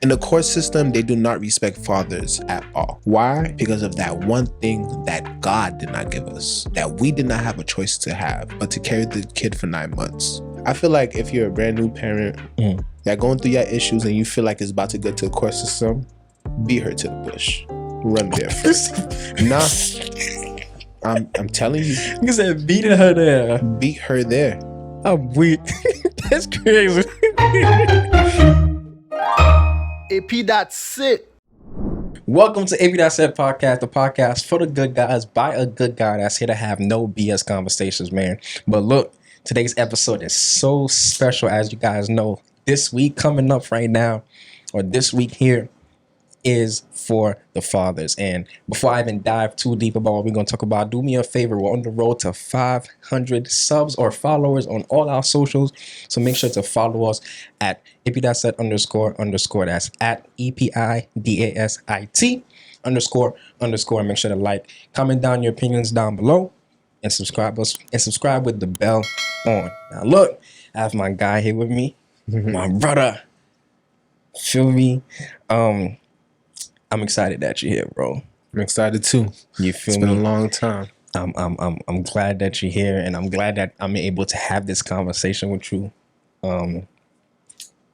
In the court system, they do not respect fathers at all. Why? Because of that one thing that God did not give us, that we did not have a choice to have, but to carry the kid for 9 months. I feel like if you're a brand new parent, that going through your issues and you feel like it's about to get to the court system, beat her to the bush. Run there first. Nah. I'm telling you. You said beating her there. Beat her there. I'm weak. That's crazy. AP, that's it. Welcome to AP That's It Podcast, the podcast for the good guys by a good guy that's here to have no BS conversations, man. But look, today's episode is so special, as you guys know. This week coming up right now, or this week here, is for the fathers. And before I even dive too deep about what we're going to talk about, do me a favor. We're on the road to 500 subs or followers on all our socials. So make sure to follow us at @EPIDASIT __. That's at EPIDASIT __. Make sure to like, comment down your opinions down below, and subscribe with the bell on. Now look, I have my guy here with me, my brother. Feel me? I'm excited that you're here, bro. I'm excited too. You feel It's me? been a long time. I'm glad that you're here, and I'm glad that I'm able to have this conversation with you.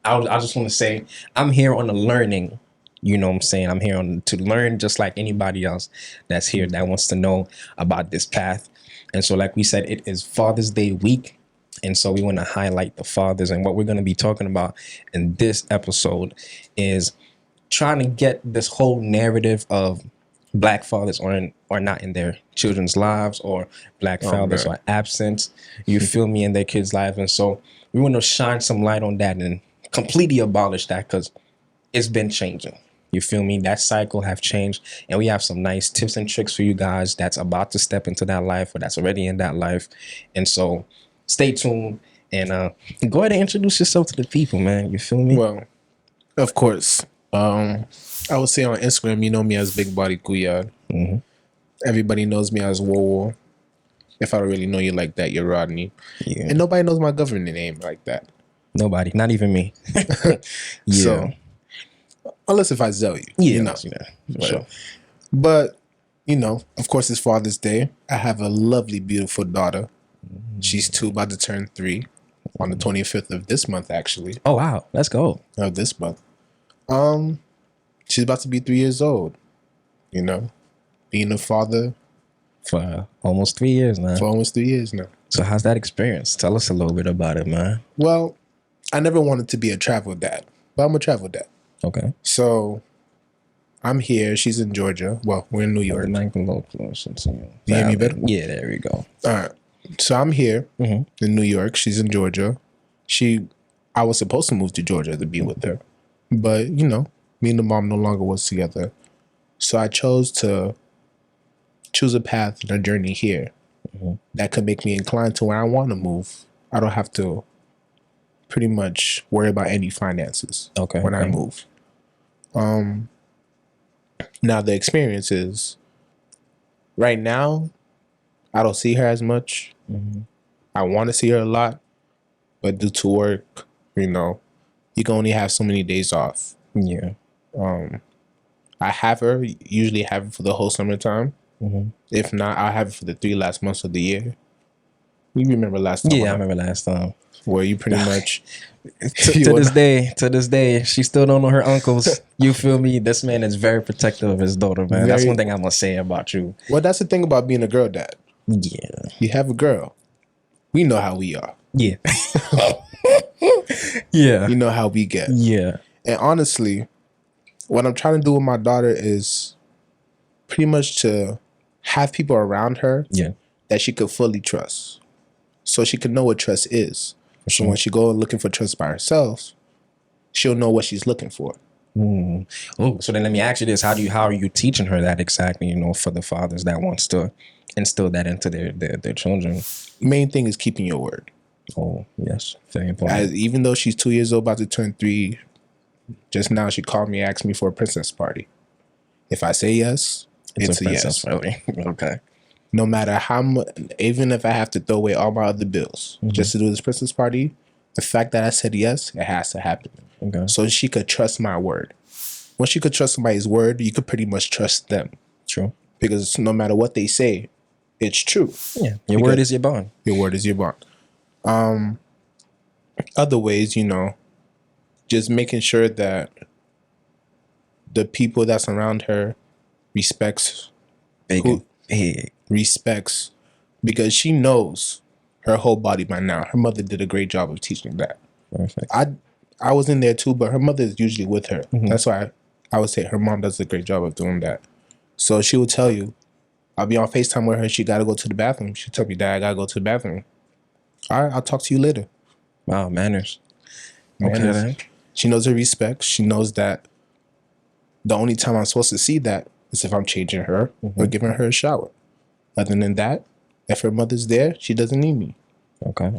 I just want to say I'm here on a learning. You know what I'm saying? I'm here to learn just like anybody else that's here that wants to know about this path. And so, like we said, it is Father's Day week. And so we want to highlight the fathers. And what we're going to be talking about in this episode is trying to get this whole narrative of Black fathers are not in their children's lives, or Black fathers are absent, you feel me, in their kids' lives. And so we want to shine some light on that and completely abolish that, because it's been changing. You feel me? That cycle have changed, and we have some nice tips and tricks for you guys that's about to step into that life or that's already in that life. And so stay tuned and go ahead and introduce yourself to the people, man. You feel me? Well, of course. I would say on Instagram, you know me as Big Body Kuyad. Mm-hmm. Everybody knows me as Wowo. If I don't really know you like that, you're Rodney. Yeah. And nobody knows my government name like that. Nobody, not even me. Yeah. So, unless if I tell you. Yeah, You know. for sure. But, you know, of course, it's Father's Day. I have a lovely, beautiful daughter. She's 2, about to turn 3 on the 25th of this month, actually. Oh wow, let's go. Of this month. She's about to be 3 years old. You know, being a father For almost 3 years now. for almost 3 years now. So how's that experience? Tell us a little bit about it, man. Well, I never wanted to be a travel dad, but I'm a travel dad. Okay. So I'm here. She's in Georgia. Well, we're in New York. You hear me better? Yeah, there we go. All right. So I'm here in New York. She's in Georgia. I was supposed to move to Georgia to be with her, but you know, me and the mom no longer was together. So I chose to choose a path and a journey here that could make me inclined to where I want to move. I don't have to pretty much worry about any finances when I move. Now the experience is right now, I don't see her as much. I want to see her a lot, but due to work, you know, you can only have so many days off. Yeah. I usually have her for the whole summertime. If not, I'll have it for the 3 last months of the year. You remember last time? Yeah, I remember last time. Where you pretty much to this day, she still don't know her uncles. You feel me? This man is very protective of his daughter, man. That's one thing I'm gonna say about you. Well, that's the thing about being a girl dad. Yeah. You have a girl. We know how we are. Yeah. Yeah. You know how we get. Yeah. And honestly, what I'm trying to do with my daughter is pretty much to have people around her that she could fully trust. So she can know what trust is. So when she go looking for trust by herself, she'll know what she's looking for. Oh, so then let me ask you this. How are you teaching her that exactly, you know, for the fathers that wants to instill that into their children? Main thing is keeping your word. Oh, yes. Very important. Even though she's 2 years old, about to turn 3, just now she called me and asked me for a princess party. If I say yes, it's a yes. Party. Okay. No matter how much, even if I have to throw away all my other bills just to do this princess party, The fact that I said yes, it has to happen. Okay. So she could trust my word. Once you could trust somebody's word, you could pretty much trust them. True. Because no matter what they say, it's true. Yeah. Your word is your bond. Your word is your bond. Other ways, just making sure that the people that's around her respects respects, because she knows her whole body by now. Her mother did a great job of teaching that. Perfect. I was in there too, but her mother is usually with her. That's why I would say her mom does a great job of doing that. So she will tell you, I'll be on FaceTime with her. She got to go to the bathroom. She'll tell me, Dad, I got to go to the bathroom. All right, I'll talk to you later. Wow, manners. Manners. Okay. She knows her respect. She knows that the only time I'm supposed to see that is if I'm changing her or giving her a shower. Other than that, if her mother's there, she doesn't need me. Okay.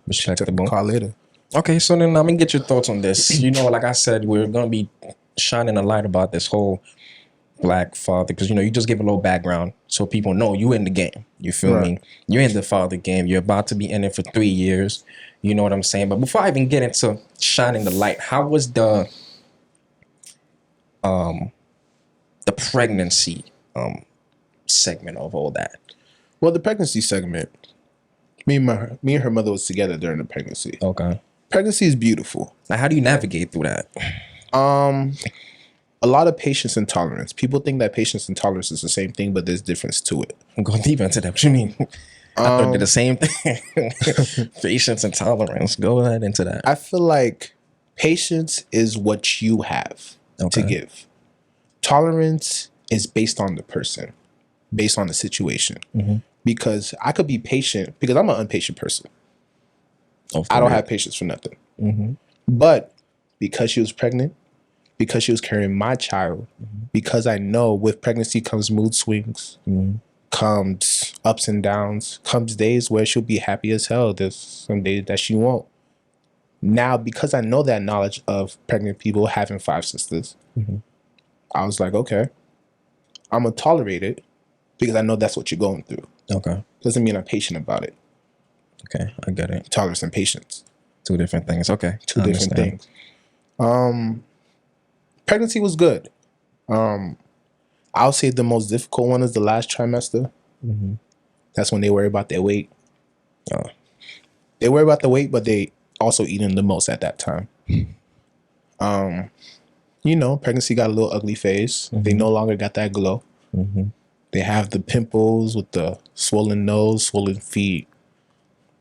Respectable. Call later. Okay, so then I'm gonna get your thoughts on this. Like I said, we're gonna be shining a light about this whole Black father, because you just give a little background so people know you in the game. You feel me? You're in the father game. You're about to be in it for 3 years. You know what I'm saying? But before I even get into shining the light, how was the pregnancy segment of all that? Well, the pregnancy segment, me and her mother was together during the pregnancy. Okay. Pregnancy is beautiful. Now, how do you navigate through that? A lot of patience and tolerance. People think that patience and tolerance is the same thing, but there's difference to it. I'm going deep into that. What you mean? I thought they're the same thing. Patience and tolerance. Go ahead into that. I feel like patience is what you have to give. Tolerance is based on the person, based on the situation. Because I could be patient because I'm an impatient person. I don't have patience for nothing. But because she was pregnant, because she was carrying my child, because I know with pregnancy comes mood swings, comes ups and downs, comes days where she'll be happy as hell. There's some days that she won't. Now, because I know that knowledge of pregnant people having 5 sisters, I was like, okay, I'm going to tolerate it because I know that's what you're going through. Okay. Doesn't mean I'm patient about it. Okay, I get it. Tolerance and patience. 2 different things. Okay. Two different things. Pregnancy was good. I'll say the most difficult one is the last trimester. That's when they worry about their weight. They worry about the weight, but they also eating the most at that time. Pregnancy got a little ugly phase. They no longer got that glow. They have the pimples with the swollen nose, swollen feet.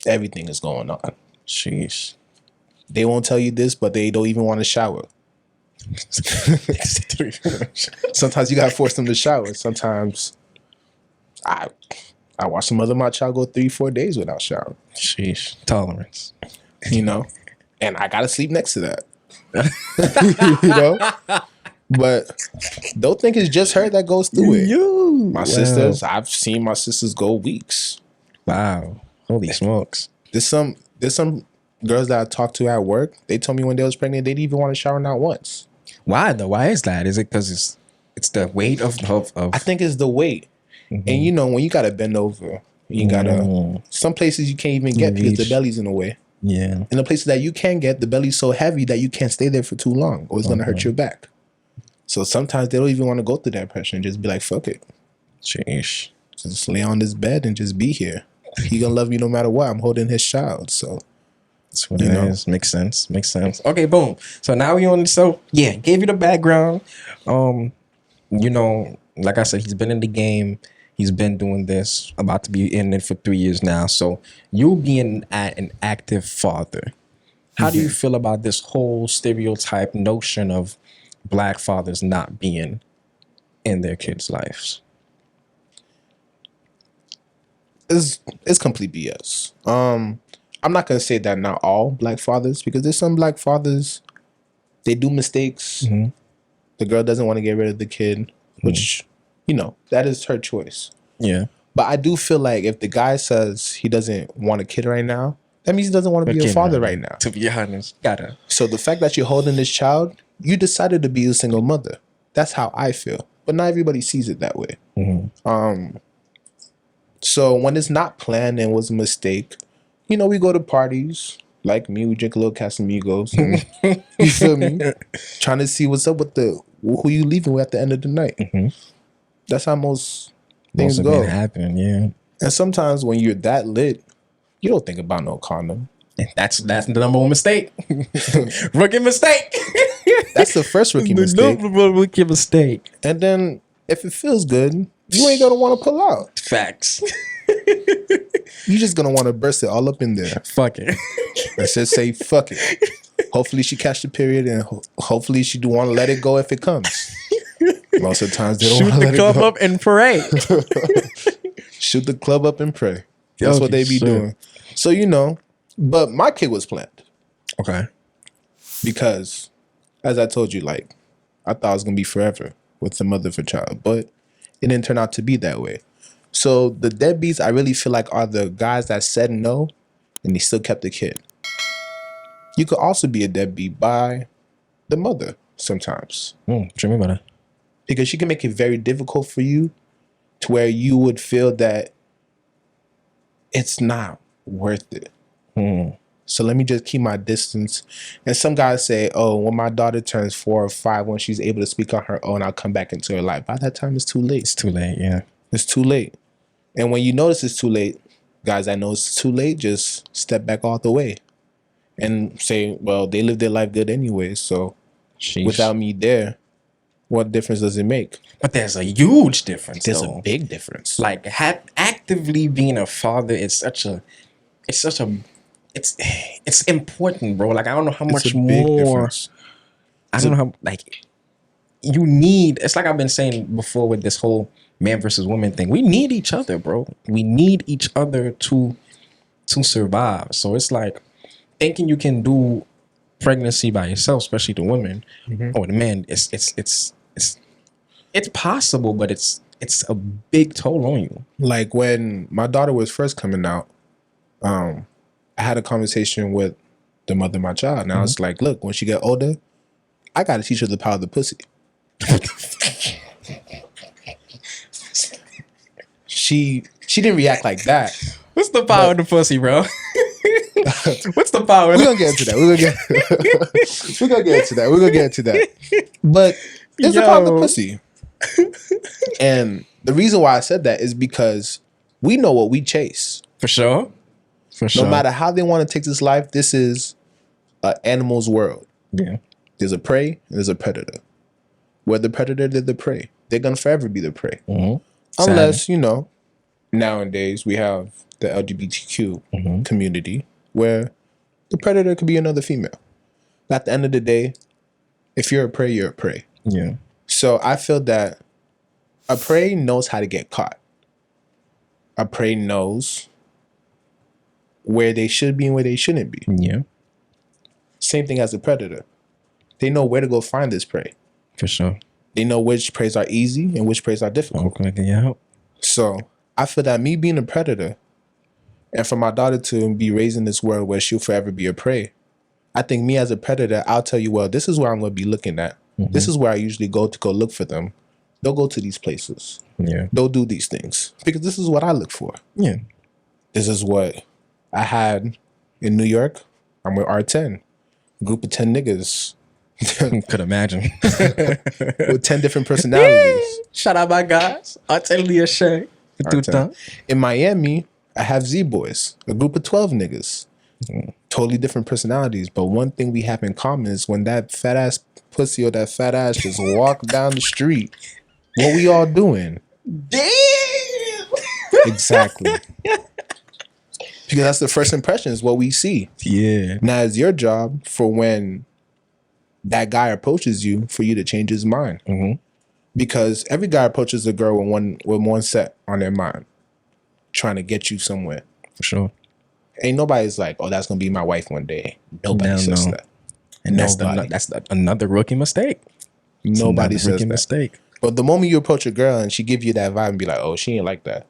Everything is going on. Sheesh. They won't tell you this, but they don't even want to shower. Sometimes you gotta force them to shower. Sometimes I watch the mother of my child go 3-4 days without showering. Sheesh. Tolerance. And I gotta sleep next to that. But don't think it's just her that goes through it. My sisters, I've seen my sisters go weeks. Wow. Holy smokes. There's some girls that I talked to at work. They told me when they was pregnant, they didn't even want to shower not once. Why though? Why is that? Is it because it's the weight of I think it's the weight. And when you gotta bend over, you gotta some places you can't even get because the belly's in the way. Yeah. And the places that you can get, the belly's so heavy that you can't stay there for too long or it's gonna hurt your back. So sometimes they don't even want to go through that pressure and just be like, fuck it. Sheesh. Just lay on this bed and just be here. He gonna love you no matter what. I'm holding his child. So that's what it is. Makes sense. Okay, boom. So now we on. So yeah, gave you the background. Like I said, he's been in the game. He's been doing this. About to be in it for 3 years now. So you being an active father, how do you feel about this whole stereotype notion of Black fathers not being in their kids' lives? It's complete BS. I'm not gonna say that not all Black fathers, because there's some Black fathers, they do mistakes. The girl doesn't want to get rid of the kid, which that is her choice. Yeah. But I do feel like if the guy says he doesn't want a kid right now, that means he doesn't want to be a father right now. To be honest, gotta. So the fact that you're holding this child, you decided to be a single mother. That's how I feel. But not everybody sees it that way. So when it's not planned and was a mistake, we go to parties. Like me, we drink a little Casamigos. And, you feel me? Trying to see what's up with who you leaving with at the end of the night. That's how most things of go. it happen, yeah. And sometimes when you're that lit, you don't think about no condom. That's the number one mistake. Rookie mistake. That's the first rookie mistake. Rookie mistake. And then if it feels good, you ain't gonna want to pull out. Facts. You just gonna want to burst it all up in there. Fuck it. Let's just say fuck it. Hopefully she catch the period, and hopefully she do want to let it go if it comes. Most of the times they don't Shoot want to the let club it go. up and pray. Shoot the club up and pray. That's what they be shit. doing. So you know, but my kid was planned Okay. because, as I told you, like I thought it was gonna be forever with the mother of a child, but it didn't turn out to be that way. So the deadbeats, I really feel like, are the guys that said no and they still kept the kid. You could also be a deadbeat by the mother sometimes, What you mean by that? because she can make it very difficult for you to where you would feel that it's not worth it. So let me just keep my distance. And some guys say, oh, when my daughter turns 4 or 5, when she's able to speak on her own, I'll come back into her life. By that time, it's too late. It's too late, yeah. It's too late. And when you notice it's too late, guys that know it's too late, just step back all the way and say, well, they live their life good anyway. So Sheesh. without me there, what difference does it make? But there's a huge difference. There's though. a big difference. Like actively being a father is it's important, bro. Like I don't know how much It's a big more. difference. I don't know how like you need. It's like I've been saying before with this whole man versus woman thing. We need each other, bro. We need each other to survive. So it's like thinking you can do pregnancy by yourself, especially the women or the man. It's possible, but it's a big toll on you. Like when my daughter was first coming out, I had a conversation with the mother of my child, and I was like, look, when she get older, I got to teach her the power of the pussy. She didn't react like that. What's the power of the pussy, bro? What's the power? We're gonna get into that. We're gonna get into that. But it's the power of the pussy. And the reason why I said that is because we know what we chase. For sure. No matter how they want to take this life, this is an animal's world. Yeah. There's a prey and there's a predator. We're the predator, they're the prey. They're gonna forever be the prey. Unless, you know, nowadays we have the LGBTQ community where the predator could be another female. But at the end of the day, if you're a prey, you're a prey. Yeah. So I feel that a prey knows how to get caught. A prey knows where they should be and where they shouldn't be. Yeah. Same thing as a predator. They know where to go find this prey. For sure. They know which preys are easy and which preys are difficult. Okay, yeah. So I feel that me being a predator and for my daughter to be raised in this world where she'll forever be a prey, I think me as a predator, I'll tell you, well, this is where I'm going to be looking at. This is where I usually go to go look for them. They'll go to these places. Yeah. They'll do these things because this is what I look for. Yeah. This is what I had in New York. I'm with R10, a group of 10 niggas Could imagine. with 10 different personalities. Shout out my guys. I'll tell you a shame. In Miami, I have Z Boys, a group of 12 niggas. Totally different personalities. But one thing we have in common is when that fat ass pussy or that fat ass just walk down the street, what we all doing? Damn. Exactly. Because that's the first impression is what we see. Yeah. Now it's your job for when that guy approaches you for you to change his mind. Because every guy approaches a girl with one set on their mind, trying to get you somewhere. For sure. Ain't nobody's like, oh, that's gonna be my wife one day. Nobody says that. And that's another rookie mistake. Nobody says that. Mistake. But the moment you approach a girl and she give you that vibe and be like, oh, she ain't like that.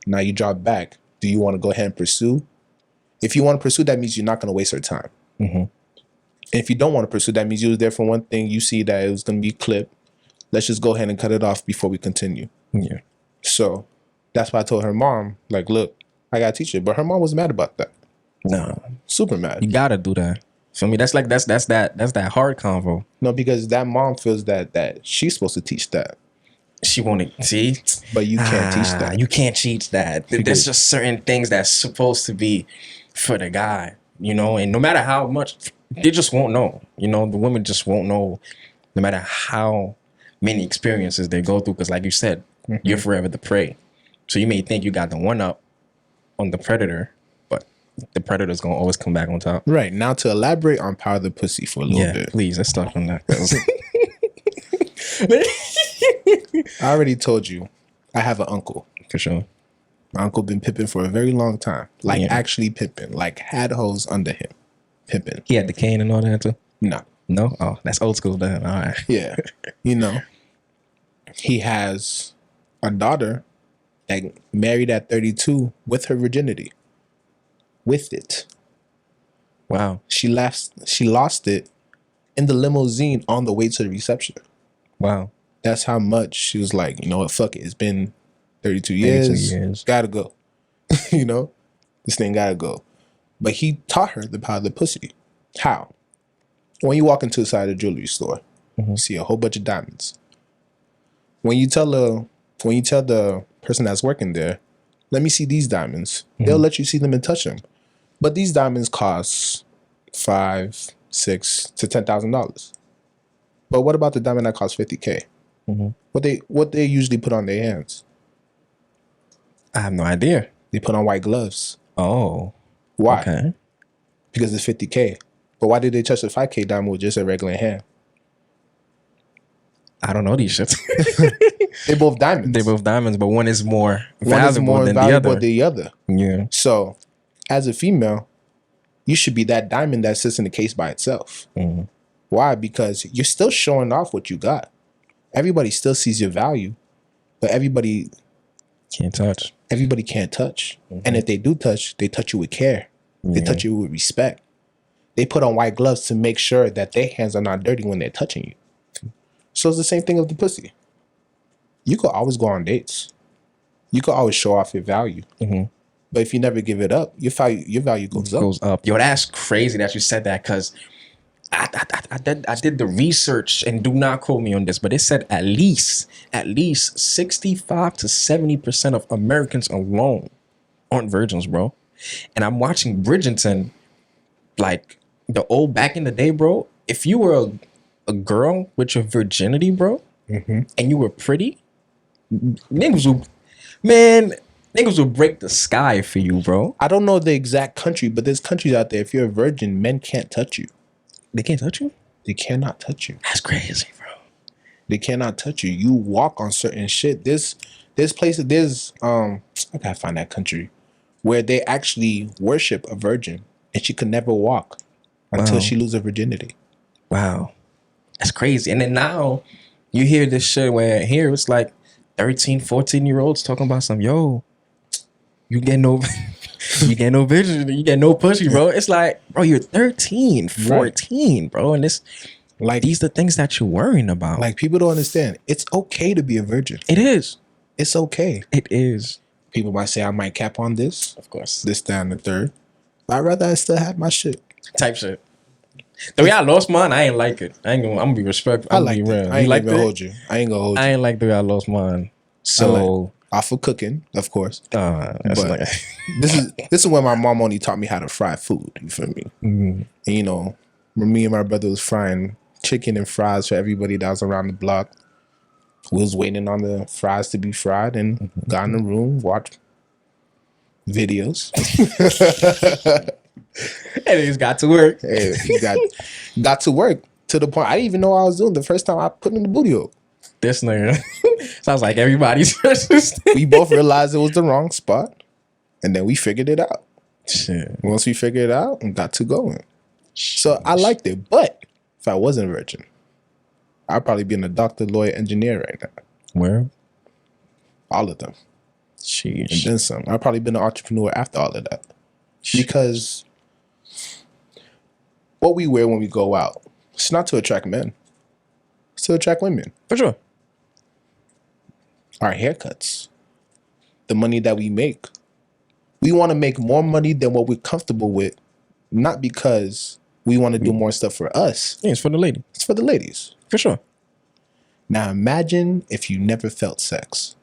Now you drop back. Do you want to go ahead and pursue? If you want to pursue, that means you're not going to waste her time. And if you don't want to pursue, that means you was there for one thing. You see that it was going to be clipped. Let's just go ahead and cut it off before we continue. Yeah. So that's why I told her mom, like, look, I got to teach her. But her mom was mad about that. No, Super mad. you gotta do that. Feel me? That's that hard convo. No, because that mom feels that she's supposed to teach that, She wanna see, but you can't teach that. you can't teach that. There's just certain things that's supposed to be for the guy, you know. And no matter how much, they just won't know. You know, the women just won't know, no matter how many experiences they go through. Because, like you said, you're forever the prey. So you may think you got the one up on the predator, but the predator's gonna always come back on top. Right. Now to elaborate on power of the pussy for a little bit. Please, let's talk on that. I already told you I have an uncle. For sure. My uncle been pimping for a very long time. Like actually pimping. Like had hoes under him. Pimping. He had the cane and all that too? No. No? Oh, that's old school then. All right. Yeah. You know. He has a daughter that married at 32 with her virginity. With it. Wow. She lost it in the limousine on the way to the reception. Wow. That's how much she was like, you know what, fuck it. It's been 32 years. Gotta go. You know? This thing gotta go. But he taught her the power of the pussy. How? When you walk into inside a jewelry store, you see a whole bunch of diamonds. When you tell the person that's working there, let me see these diamonds, they'll let you see them and touch them. But these diamonds cost $5,000, $6,000 to $10,000. But what about the diamond that costs $50K? What they usually put on their hands? I have no idea. They put on white gloves. Oh. Why? Okay. Because it's $50K. But why did they touch the $5K diamond with just a regular hand? I don't know these shits. They both diamonds. They're both diamonds, but one is more One is more than valuable than the the other. Yeah. So, as a female, you should be that diamond that sits in the case by itself. Why? Because you're still showing off what you got. Everybody still sees your value, but everybody can't touch. Everybody can't touch. And if they do touch, they touch you with care. They touch you with respect. They put on white gloves to make sure that their hands are not dirty when they're touching you. So it's the same thing with the pussy. You could always go on dates. You could always show off your value. But if you never give it up, your value goes up. Yo, that's crazy that you said that, because I did the research, and do not quote me on this, but it said at least 65 to 70% of Americans alone aren't virgins, bro. And I'm watching Bridgerton, like the old back in the day, bro. If you were a girl with your virginity, bro, and you were pretty, niggas will break the sky for you, bro. I don't know the exact country, but there's countries out there, if you're a virgin, men can't touch you. They can't touch you? They cannot touch you. That's crazy, bro. They cannot touch you. You walk on certain shit. There's places, I gotta find that country, where they actually worship a virgin and she could never walk until she loses her virginity. Wow. That's crazy. And then now you hear this shit where here it's like 13, 14-year-olds talking about some, yo, you get no vision, you get no pussy, bro. It's like, bro, you're 13, 14, bro. And this, like, these are the things that you're worrying about. Like, people don't understand. It's okay to be a virgin. It is. It's okay. It is. People might say I might cap on this. Of course. This, that, and the third. But I'd rather I still have my shit. Type shit. The way I lost mine, I ain't like it. I'm gonna be respectful. I like it. I ain't gonna hold you. I ain't like the way I lost mine. So off of cooking, of course. That's but this is when my mom only taught me how to fry food. You feel me? And you know, when me and my brother was frying chicken and fries for everybody that was around the block, we was waiting on the fries to be fried and got in the room, watched videos. And it just got to work. Hey, got to work to the point I didn't even know what I was doing the first time I put in the booty hole. This nigga sounds like everybody's. We both realized it was the wrong spot, and then we figured it out. Shit. Once we figured it out, and got to going. So I liked it. But if I wasn't a virgin, I'd probably be a doctor, lawyer, engineer right now. Where? All of them. Sheesh. And then some. I'd probably been an entrepreneur after all of that. Because what we wear when we go out, it's not to attract men. It's to attract women. For sure. Our haircuts, the money that we make, We want to make more money than what we're comfortable with, not because we want to do more stuff for us. Yeah, it's for the lady. It's for the ladies. For sure. Now imagine if you never felt sex.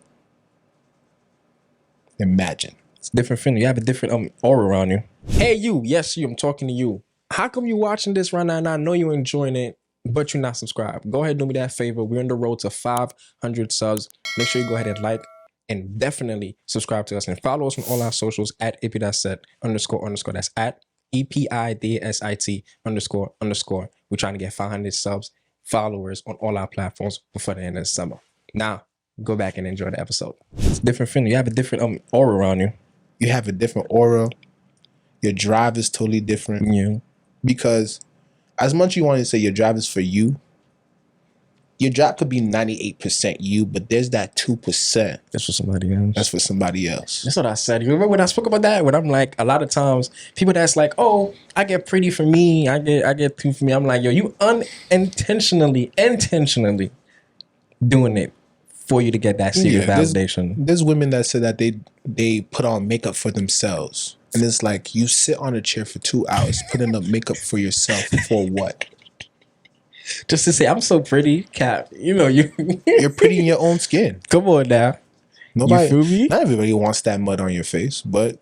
Imagine. It's different feeling. You have a different aura around you. Hey, you. Yes, you. I'm talking to you. How come you watching this right now and I know you're enjoying it, but you're not subscribed? Go ahead and do me that favor. We're on the road to 500 subs. Make sure you go ahead and like and definitely subscribe to us and follow us on all our socials at ep.set __. That's at EPIDSIT __. We're trying to get 500 subs, followers on all our platforms before the end of the summer. Now, go back and enjoy the episode. It's a different feeling. You have a different aura around you. You have a different aura. Your drive is totally different. Yeah. Because as much as you want to say your drive is for you, your drive could be 98% you, but there's that 2%. That's for somebody else. That's for somebody else. That's what I said. You remember when I spoke about that? When I'm like, a lot of times people that's like, oh, I get pretty for me. I get two for me. I'm like, yo, you intentionally doing it for you to get that secret validation. There's women that say that they put on makeup for themselves. And it's like, you sit on a chair for 2 hours putting up makeup for yourself for what? Just to say, I'm so pretty, Cap. You know, you're pretty in your own skin. Come on now. Nobody, you feel me? Not everybody wants that mud on your face, but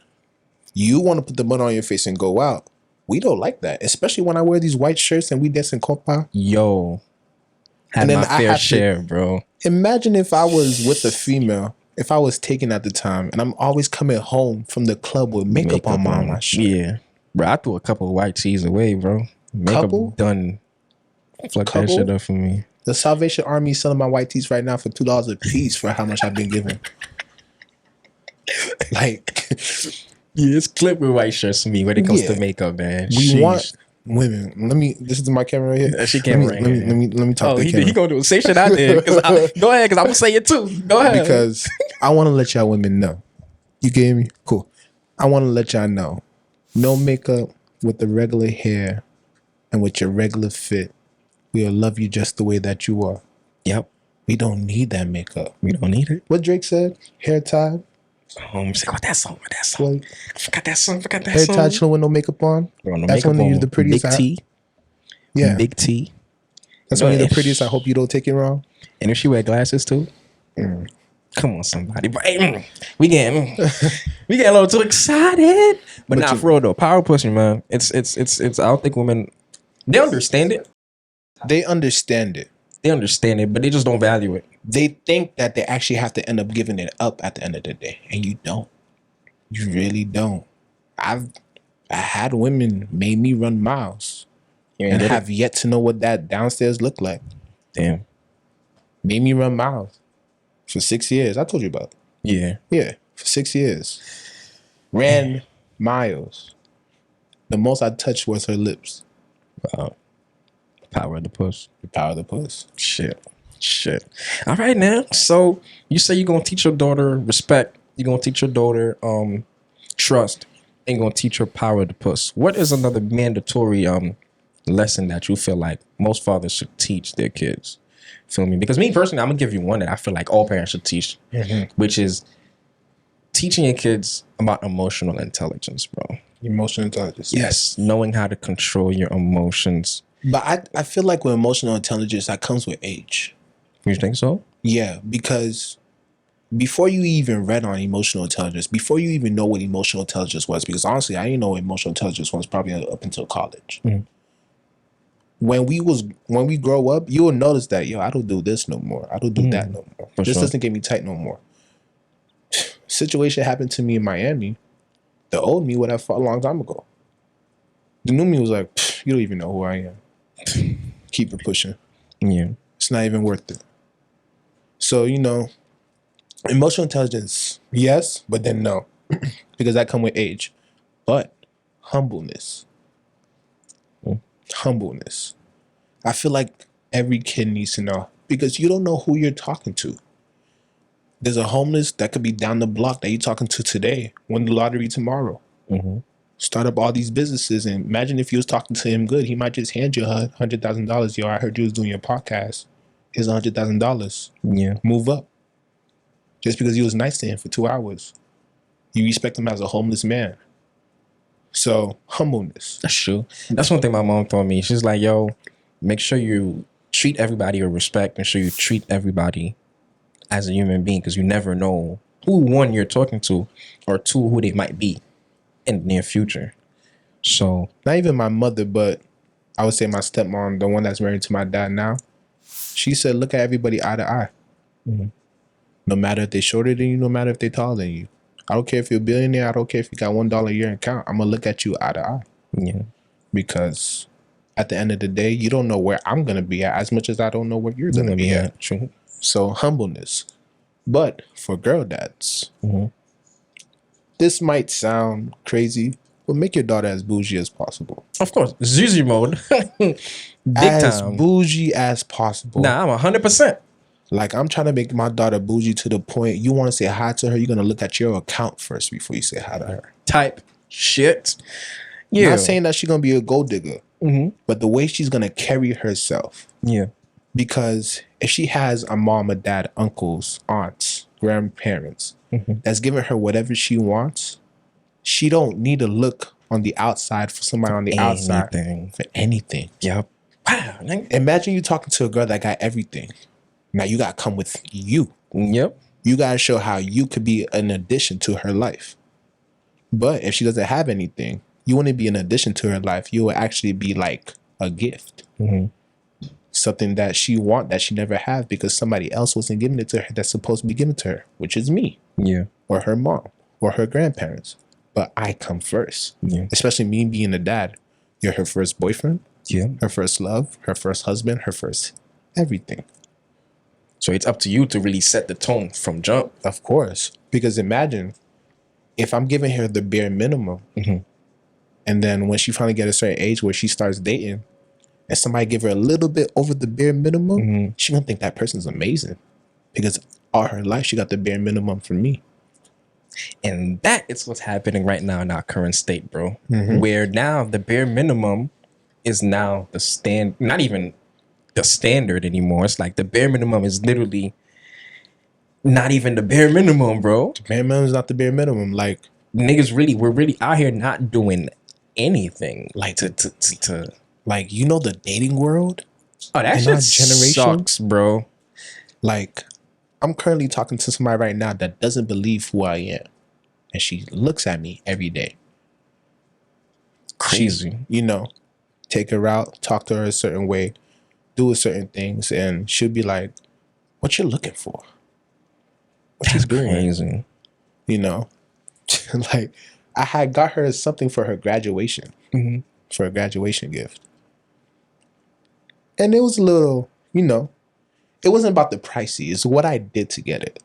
you want to put the mud on your face and go out. We don't like that, especially when I wear these white shirts and we dance in compa. Yo, had my fair share, bro. Imagine if I was with a female, if I was taken at the time, and I'm always coming home from the club with makeup on my shirt. Yeah, bro, I threw a couple of white tees away, bro. Makeup done. Fuck that shit up for me. The Salvation Army is selling my white tees right now for $2 a piece for how much I've been given. Like, yeah, it's clipped with white shirts for me when it comes to makeup, man. We want women. This is my camera right here. That's your camera right here. Let me talk to the camera. He gonna do say shit out there. Go ahead, because I'm gonna say it too. Go ahead. Because I want to let y'all women know. You get me? Cool. I want to let y'all know. No makeup with the regular hair and with your regular fit. We'll love you just the way that you are. Yep. We don't need that makeup. We don't need it. What Drake said? Hair tied. What that song? I forgot that song. Hair tied, chilling with no makeup on. That's when you're the prettiest. Big T. Yeah. Big T. That's when you're the prettiest. I hope you don't take it wrong. And if she wear glasses too. Come on, somebody. We getting a little too excited. But not for real though. Power pushing, man. It's I don't think women, they understand it. They understand it. They understand it, but they just don't value it. They think that they actually have to end up giving it up at the end of the day. And you don't. You really don't. I had women made me run miles. And I have yet to know what that downstairs looked like. Damn. Made me run miles. For 6 years. I told you about it. Yeah. Yeah. For 6 years. Ran miles. The most I touched was her lips. Wow. Power of the puss. The power of the puss. Shit. All right, now. So you say you're gonna teach your daughter respect. You're gonna teach your daughter trust, and gonna teach her power of the puss. What is another mandatory lesson that you feel like most fathers should teach their kids? Feel me? Because me personally, I'm gonna give you one that I feel like all parents should teach, which is teaching your kids about emotional intelligence, bro. Emotional intelligence. Yes. Knowing how to control your emotions. But I feel like with emotional intelligence, that comes with age. You think so? Yeah, because before you even read on emotional intelligence, before you even know what emotional intelligence was, because honestly, I didn't know what emotional intelligence was probably up until college. When we grow up, you will notice that, yo, I don't do this no more. I don't do that no more. This doesn't get me tight no more. Situation happened to me in Miami. The old me would have fought a long time ago. The new me was like, you don't even know who I am. Keep it pushing. Yeah. It's not even worth it. So, emotional intelligence, yes, but then no. Because that comes with age. But humbleness. Humbleness. I feel like every kid needs to know. Because you don't know who you're talking to. There's a homeless that could be down the block that you're talking to today, win the lottery tomorrow. Start up all these businesses, and imagine if you was talking to him good, he might just hand you $100,000. Yo, I heard you was doing your podcast. Here's $100,000. Yeah. Move up. Just because you was nice to him for 2 hours. You respect him as a homeless man. So humbleness. That's true. That's one thing my mom told me. She's like, yo, make sure you treat everybody with respect. Make sure you treat everybody as a human being, because you never know who, one, you're talking to, or two, who they might be in the near future. So Not even my mother, but I would say my stepmom, the one that's married to my dad now. She said, look at everybody eye to eye. Mhm. No matter if they're shorter than you, no matter if they're taller than you. I don't care if you're a billionaire. I don't care if you got $1 a year in account. I'm going to look at you eye to eye. yeah, Because at the end of the day, you don't know where I'm going to be at as much as I don't know where you're going to be at. True. So humbleness. But for girl dads, Mhm. this might sound crazy, but make your daughter as bougie as possible. Of course, Zuzu mode, big As time. bougie as possible. Nah, I'm 100%. Like, I'm trying to make my daughter bougie to the point you want to say hi to her, you're going to look at your account first before you say hi to her. Type shit. Yeah. Not saying that she's going to be a gold digger, Mm-hmm. but the way she's going to carry herself. Yeah. Because if she has a mom, a dad, uncles, aunts, grandparents that's giving her whatever she wants, she don't need to look on the outside for somebody on the outside for anything. Yep. Wow. Imagine you talking to a girl that got everything. Now you got to come with you. Yep. You got to show how you could be an addition to her life. But if she doesn't have anything, you wouldn't be an addition to her life. You would actually be like a gift. Mm-hmm. Something that she want that she never have because somebody else wasn't giving it to her that's supposed to be given to her, which is me. Yeah. Or her mom or her grandparents. But I come first. Yeah. Especially me being a dad. You're her first boyfriend, Yeah. her first love, her first husband, her first everything. So it's up to you to really set the tone from jump. Of course. Because imagine if I'm giving her the bare minimum and then when she finally get a certain age where she starts dating and somebody give her a little bit over the bare minimum, she gonna think that person's amazing. Because all her life she got the bare minimum from me. And that is what's happening right now in our current state, bro. Where now the bare minimum is now the not even the standard anymore. It's like the bare minimum is literally not even the bare minimum, bro. The bare minimum is not the bare minimum. Like We're really out here not doing anything. Like to like, you know, the dating world? oh, that in our shit generation? sucks, bro. Like, I'm currently talking to somebody right now that doesn't believe who I am. And she looks at me every day. Crazy. You know, take her out, talk to her a certain way, do certain things, and she'll be like, what you looking for? What you That's doing? crazy. You know? Like, I had got her something for her graduation, for a graduation gift. And it was a little, you know, it wasn't about the pricey. It's what I did to get it.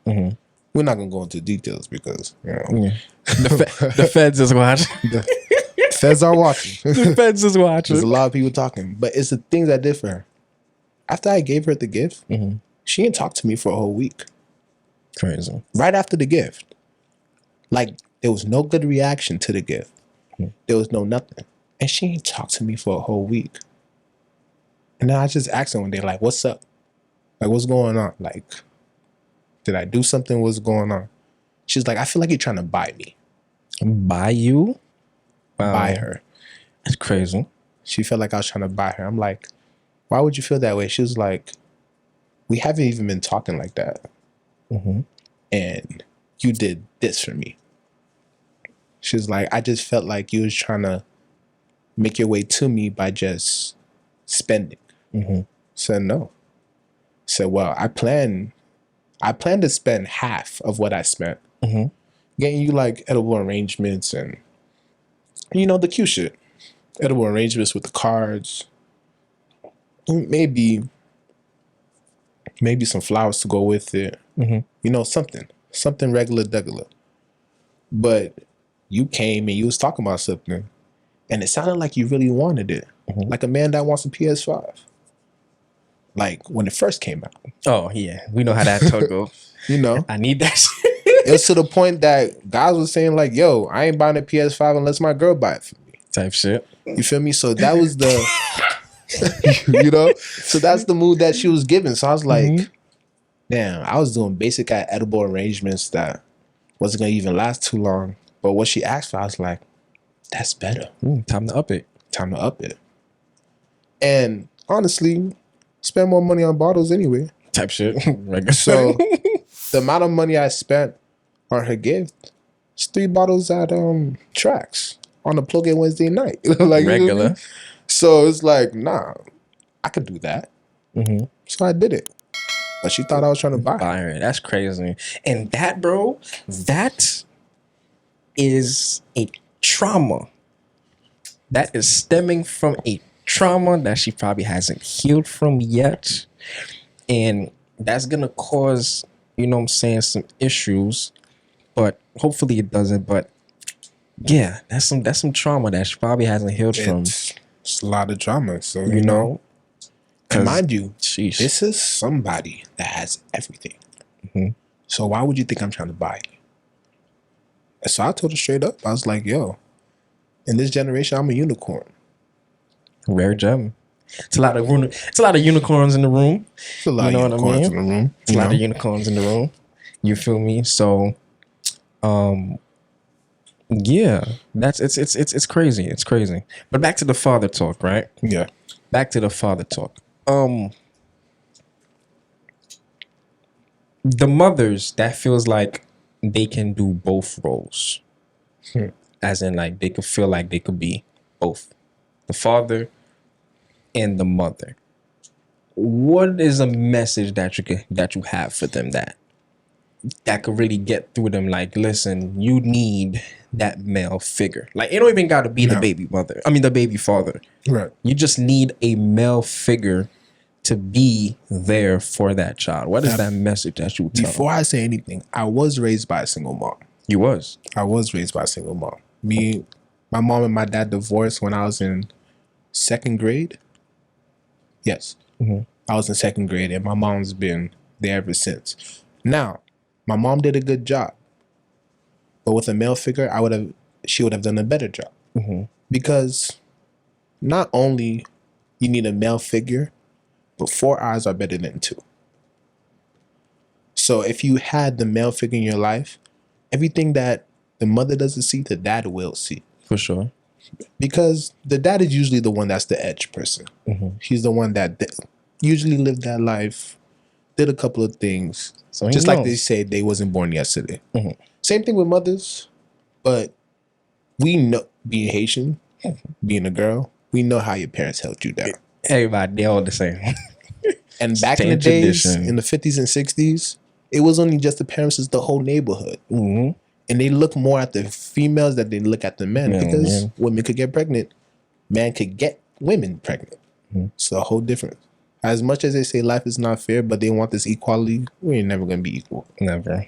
We're not going to go into details because, you know. Yeah. The feds is watching. The feds are watching. The feds is watching. There's a lot of people talking. But it's the things I did for her. After I gave her the gift, she didn't talk to me for a whole week. Crazy. Right after the gift. Like, there was no good reaction to the gift. There was no nothing. And she didn't talk to me for a whole week. And then I just asked her one day, like, what's up? Like, what's going on? Like, did I do something? What's going on? She's like, I feel like you're trying to buy me. Buy you? Wow. Buy her. That's crazy. She felt like I was trying to buy her. I'm like, why would you feel that way? She was like, we haven't even been talking like that. And you did this for me. She was like, I just felt like you was trying to make your way to me by just spending. Said no. Said, well, I plan to spend half of what I spent. Getting you like edible arrangements and, you know, the cute shit. Edible arrangements with the cards. Maybe some flowers to go with it. You know, something regular degular. But you came and you was talking about something and it sounded like you really wanted it. Like a man that wants a PS5. Like when it first came out. Oh, yeah. We know how that talk go. You know? I need that shit. It was to the point that guys was saying like, yo, I ain't buying a PS5 unless my girl buy it for me. Type shit. You feel me? So that was the, you know? So that's the mood that she was giving. So I was like, damn, I was doing basic edible arrangements that wasn't going to even last too long. But what she asked for, I was like, that's better. Time to up it. Time to up it. And honestly, spend more money on bottles anyway. Type shit. So the amount of money I spent on her gift is 3 bottles at Tracks on a plug-in Wednesday night. Like, regular. You know what I mean? So it's like, nah, I could do that. Mm-hmm. So I did it. But she thought I was trying to buy her. That's crazy. And that, bro, that is a trauma. That is stemming from a trauma that she probably hasn't healed from yet. And that's going to cause, you know what I'm saying, some issues. But hopefully it doesn't. But yeah, that's some trauma that she probably hasn't healed from. It's a lot of drama. So, You know? And mind you, Sheesh. this is somebody that has everything. Mhm. So why would you think I'm trying to buy you? And so I told her straight up. I was like, yo, in this generation, I'm a unicorn. Rare gem. It's a lot of unicorns in the room. It's a lot You know of what I unicorns mean? in the room. It's a lot of unicorns in the room. You feel me? So, yeah, it's crazy. It's crazy. But back to the father talk, right? Yeah. Back to the father talk. The mothers that feels like they can do both roles, as in like they could feel like they could be both the father and the mother. What is a message that you have for them that could really get through them? Like, listen, you need that male figure. Like, it don't even got to be the baby mother. I mean, the baby father. Right. You just need a male figure to be there for that child. What is that message that you tell? Before I say anything, I was raised by a single mom. You was? I was raised by a single mom. My mom and my dad divorced when I was in 2nd grade. Yes. Mm-hmm. I was in 2nd grade, and my mom's been there ever since. Now, my mom did a good job, but with a male figure, she would have done a better job. Mm-hmm. Because not only you need a male figure, but 4 eyes are better than 2. So if you had the male figure in your life, everything that the mother doesn't see, the dad will see. For sure. Because the dad is usually the one that's the edge person. Mm-hmm. He's the one that usually lived that life, did a couple of things. So just like they say, they wasn't born yesterday. Mm-hmm. Same thing with mothers, but we know, being Haitian, being a girl, we know how your parents held you down. Everybody, they all the same. And back in the days, in the 50s and 60s, it was only just the parents, it's the whole neighborhood. Mm-hmm. And they look more at the females than they look at the men, because women could get pregnant, men could get women pregnant. Mm-hmm. It's a whole difference. As much as they say life is not fair, but they want this equality, we ain't never going to be equal. Never.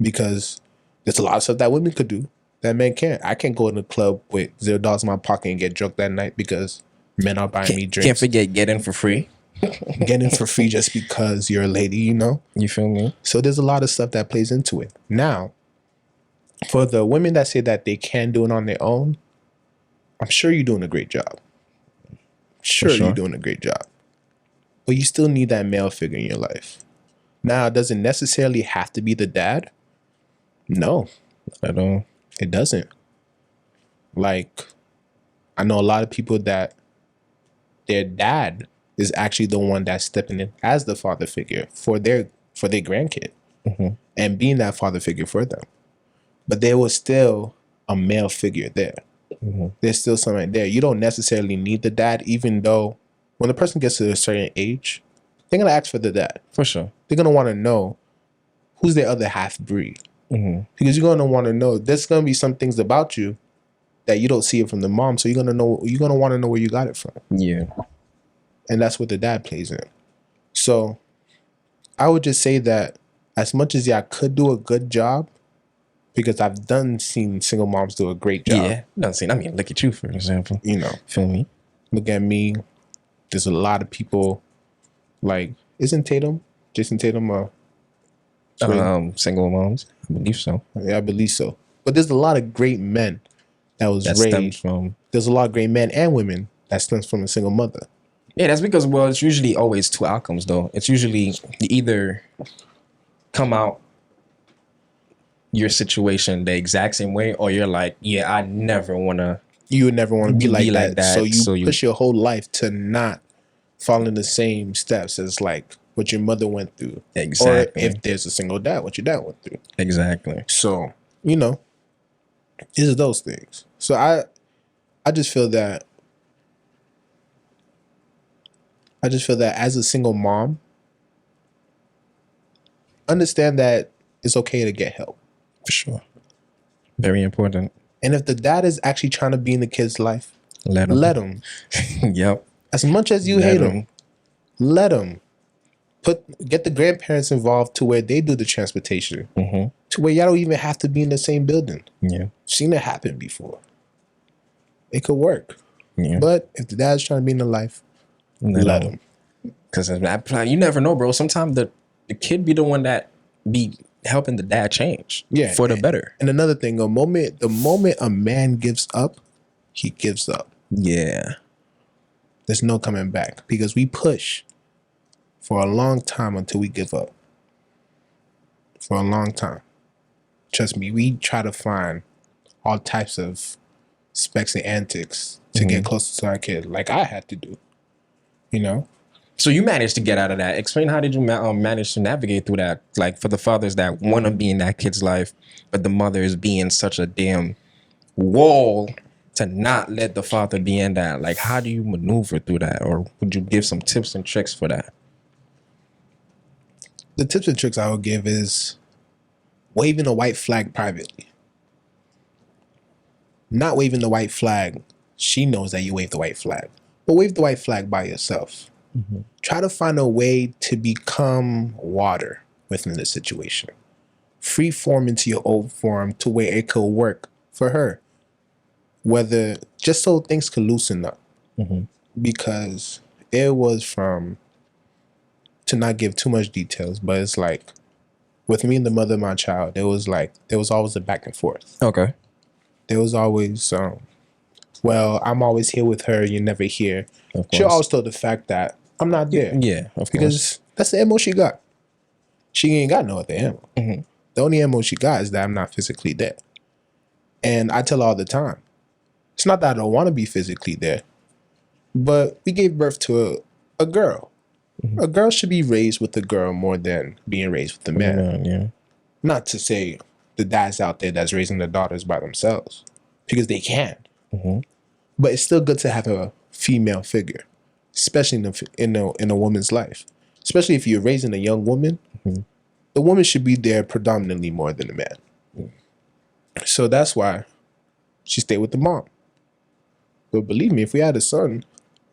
Because there's a lot of stuff that women could do that men can't. I can't go in a club with $0 in my pocket and get drunk that night because men are buying me drinks. Can't forget get in for free. Get in for free just because you're a lady, you know? You feel me? So there's a lot of stuff that plays into it. Now, for the women that say that they can do it on their own, I'm sure you're doing a great job. Sure, you're doing a great job. But you still need that male figure in your life. Now, does it necessarily have to be the dad? No. At all. It doesn't. Like, I know a lot of people that their dad is actually the one that's stepping in as the father figure for their grandkid, and being that father figure for them. But there was still a male figure there. Mm-hmm. There's still something there. You don't necessarily need the dad, even though when a person gets to a certain age, they're going to ask for the dad. For sure. They're going to want to know who's their other half breed. Mm-hmm. Because you're going to want to know, there's going to be some things about you that you don't see it from the mom. So you're going to want to know where you got it from. Yeah. And that's what the dad plays in. So I would just say that as much as I could do a good job, because I've seen single moms do a great job. Yeah, I mean, look at you, for example. You know. Feel me? Look at me. There's a lot of people, like, isn't Jason Tatum single moms? I believe so. Yeah, I believe so. But there's a lot of great men that stems from. There's a lot of great men and women that stems from a single mother. Yeah, that's because, well, it's usually always 2 outcomes, though. It's usually you either come out your situation the exact same way, or you're like, yeah, I never want to You would never want to be like that. So So you push your whole life to not fall in the same steps as like what your mother went through. Exactly. Or if there's a single dad, what your dad went through. Exactly. So, you know, it's those things. So I just feel that as a single mom, understand that it's okay to get help. For sure. Very important. And if the dad is actually trying to be in the kid's life, let him. Yep. As much as you hate him, let him. Get the grandparents involved to where they do the transportation. To where y'all don't even have to be in the same building. Yeah. Seen it happen before. It could work. Yeah. But if the dad's trying to be in the life, let him. Because you never know, bro. Sometimes the kid be the one that be helping the dad change for the better. And another thing, the moment a man gives up, he gives up. Yeah. There's no coming back because we push for a long time until we give up. For a long time. Trust me, we try to find all types of specs and antics to get closer to our kid, like I had to do. You know? So you managed to get out of that. Explain, how did you manage to navigate through that? Like, for the fathers that want to be in that kid's life, but the mother is being such a damn wall to not let the father be in that. Like, how do you maneuver through that? Or would you give some tips and tricks for that? The tips and tricks I would give is waving a white flag privately. Not waving the white flag. She knows that you wave the white flag. But wave the white flag by yourself. Try to find a way to become water within the situation. Free form into your old form to where it could work for her. Whether, just so things could loosen up. Because it was from, to not give too much details, but it's like, with me and the mother of my child, there was always a back and forth. Okay. There was always, well, I'm always here with her, you're never here. She'll always tell the fact that I'm not there. Yeah, of course. Because that's the MO she got. She ain't got no other MO. The only MO she got is that I'm not physically there. And I tell her all the time, it's not that I don't want to be physically there, but we gave birth to a girl. A girl should be raised with a girl more than being raised with a man. Yeah. Not to say the dads out there that's raising their daughters by themselves, because they can. But it's still good to have a female figure, especially in a woman's life. Especially if you're raising a young woman, the woman should be there predominantly more than the man. So that's why she stayed with the mom. But believe me, if we had a son,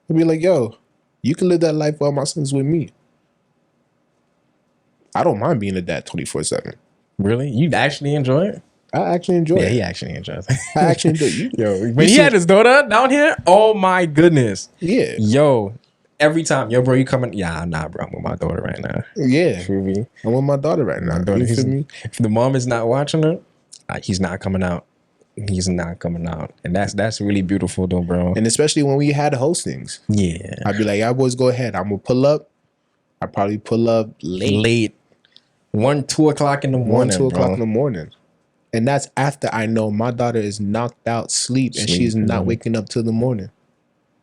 I'd be like, yo, you can live that life while my son's with me. I don't mind being a dad 24/7. Really? You actually enjoy it? I actually enjoy it. Yeah, he actually enjoys it. I actually enjoy it. Yo, when he had his daughter down here, oh my goodness. Yeah. Yo, every time, yo, bro, you coming? Yeah, nah, bro, I'm with my daughter right now. Yeah. Truly. I'm with my daughter right now. You feel me? If the mom is not watching her, he's not coming out. He's not coming out. And that's really beautiful though, bro. And especially when we had hostings. Yeah. I'd be like, y'all boys go ahead. I'm going to pull up. I probably pull up late. 1, 2 o'clock in the morning. 1, 2 o'clock in the morning. And that's after I know my daughter is knocked out sleep and she's not waking up till the morning.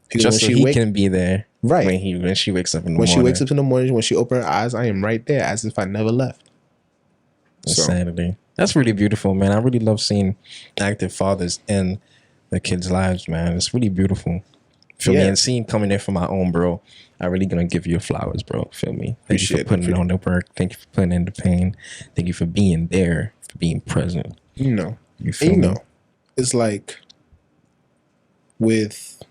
Because just so he can be there. Right. When she wakes up in the morning. When she wakes up in the morning, when she opens her eyes, I am right there as if I never left. Saturday. That's really beautiful, man. I really love seeing active fathers in their kids' lives, man. It's really beautiful. Feel me? And seeing coming in from my own, bro. I really gonna give you flowers, bro. Feel me? Thank you for putting on the work. Thank you for putting in the pain. Thank you for being there, for being present. You know. You feel me? It's like with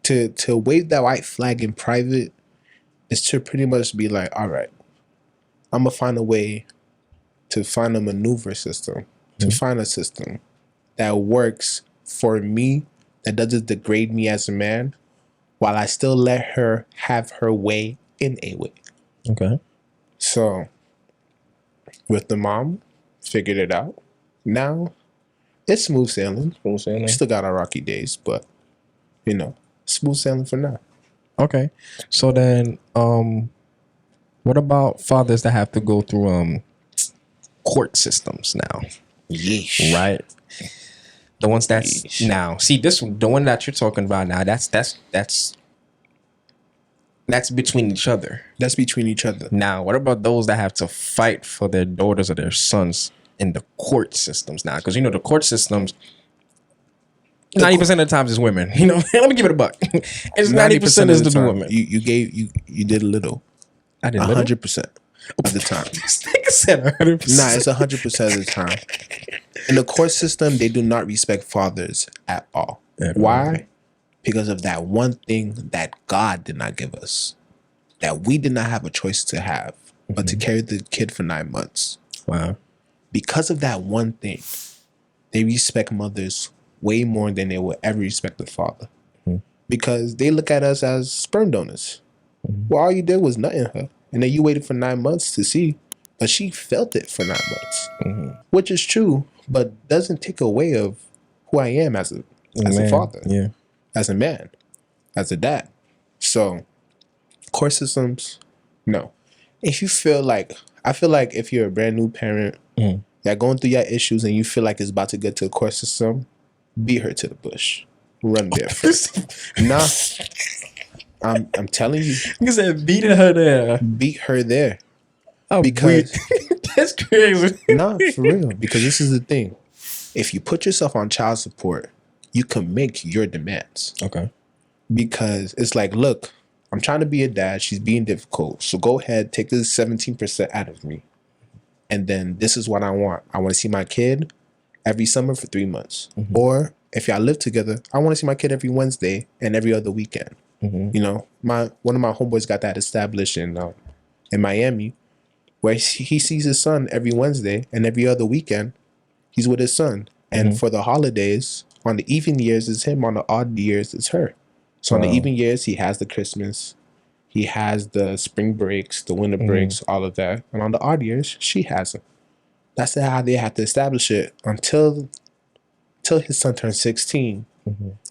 to wave that white flag in private is to pretty much be like, all right, I'm gonna find a way to find a maneuver system, to find a system that works for me, that doesn't degrade me as a man, while I still let her have her way in a way. Okay. So with the mom, figured it out. Now it's smooth sailing. Smooth sailing. We still got our rocky days, but smooth sailing for now. Okay. So then what about fathers that have to go through court systems now, Yeesh. right? The ones that's Yeesh. now, see this, the one that you're talking about now, that's between each other. That's between each other. Now, what about those that have to fight for their daughters or their sons in the court systems now? Because, you know, the court systems, 90% of the times is women. You know, let me give it a buck. It's 90% is the women. You did a little. I did a little? 100% of the time. This nigga said 100%. Nah, it's 100% of the time. In the court system, they do not respect fathers at all. Why? Because of that one thing that God did not give us, that we did not have a choice to have, but to carry the kid for 9 months. Wow. Because of that one thing, they respect mothers way more than they would ever respect the father. Because they look at us as sperm donors. Well, all you did was nut in her. And then you waited for 9 months to see, but she felt it for 9 months. Which is true, but doesn't take away of who I am as a father. Yeah. As a man, as a dad. So, court systems, no. If you feel like, I feel like if you're a brand new parent, that going through your issues and you feel like it's about to get to the court system, beat her to the bush. Run there first. Nah. I'm telling you. You said beating her there. Beat her there. Oh, because that's crazy. Nah, for real. Because this is the thing. If you put yourself on child support, you can make your demands. Okay. Because it's like, look, I'm trying to be a dad. She's being difficult. So go ahead, take this 17% out of me. And then this is what I want. I want to see my kid every summer for 3 months. Or if y'all live together, I want to see my kid every Wednesday and every other weekend. You know, one of my homeboys got that established in Miami, where he sees his son every Wednesday and every other weekend he's with his son. And for the holidays, on the even years it's him, on the odd years it's her. So on the even years he has the Christmas, he has the spring breaks, the winter breaks, all of that. And on the odd years, she has them. That's how they have to establish it until his son turns 16.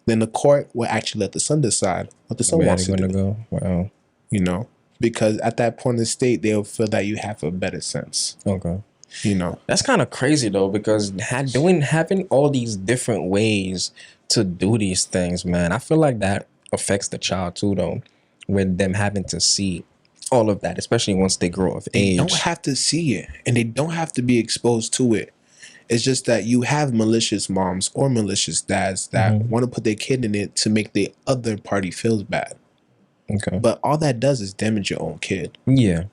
Then the court will actually let the son decide what the son wants to do. Go. Wow. You know, because at that point in the state, they'll feel that you have a better sense. Okay. You know, that's kind of crazy though, because having all these different ways to do these things, man, I feel like that affects the child too, though, with them having to see all of that, especially once they grow of age. They don't have to see it, and they don't have to be exposed to it. It's just that you have malicious moms or malicious dads that want to put their kid in it to make the other party feel bad. Okay. But all that does is damage your own kid. Yeah.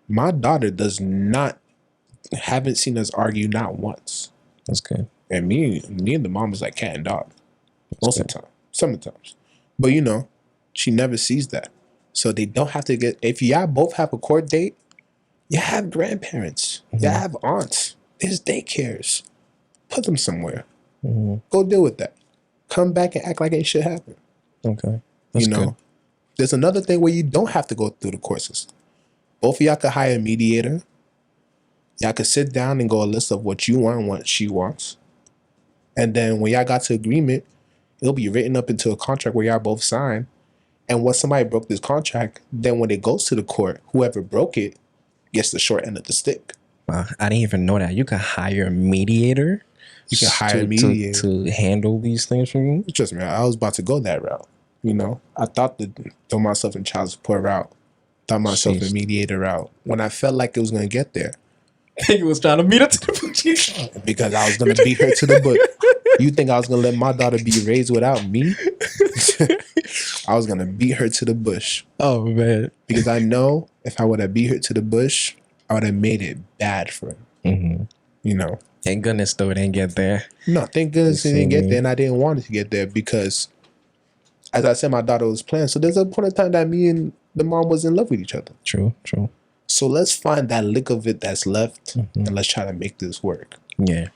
My daughter haven't seen us argue not once. That's good. And me and the mom is like cat and dog. Most of the time. Sometimes. But you know, she never sees that. So they don't have to get, if y'all both have a court date, you have grandparents. You have aunts. There's daycares. Put them somewhere. Go deal with that. Come back and act like it should happen. Okay. That's good. There's another thing where you don't have to go through the court system. Both of y'all could hire a mediator. Y'all could sit down and go a list of what you want and what she wants. And then when y'all got to agreement, it'll be written up into a contract where y'all both sign. And when somebody broke this contract, then when it goes to the court, whoever broke it gets the short end of the stick. Wow, I didn't even know that. You can hire a mediator. You can hire a mediator to handle these things for you. Trust me, I was about to go that route. You know, I thought to throw myself in child support route, thought myself in mediator route when I felt like it was going to get there. He was trying to beat her to the bush. Because I was going to beat her to the bush. You think I was going to let my daughter be raised without me? I was going to beat her to the bush. Oh, man. Because I know if I would have beat her to the bush, I would have made it bad for her. You know? Thank goodness, though, it didn't get there. No, thank goodness it didn't get there, and I didn't want it to get there because, as I said, my daughter was planned. So there's a point in time that me and the mom was in love with each other. True. So let's find that lick of it that's left, and let's try to make this work. Yeah.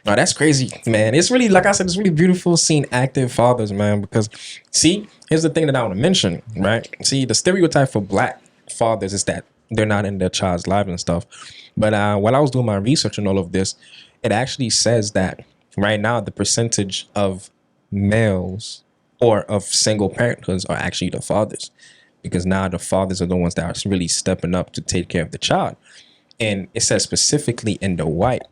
Oh, that's crazy, man. It's really, like I said, it's really beautiful seeing active fathers, man, because, see, here's the thing that I want to mention, right? See, the stereotype for Black fathers is that they're not in their child's lives and stuff. But while I was doing my research on all of this, it actually says that right now the percentage of males or of single parenthoods are actually the fathers, because now the fathers are the ones that are really stepping up to take care of the child. And it says specifically in the white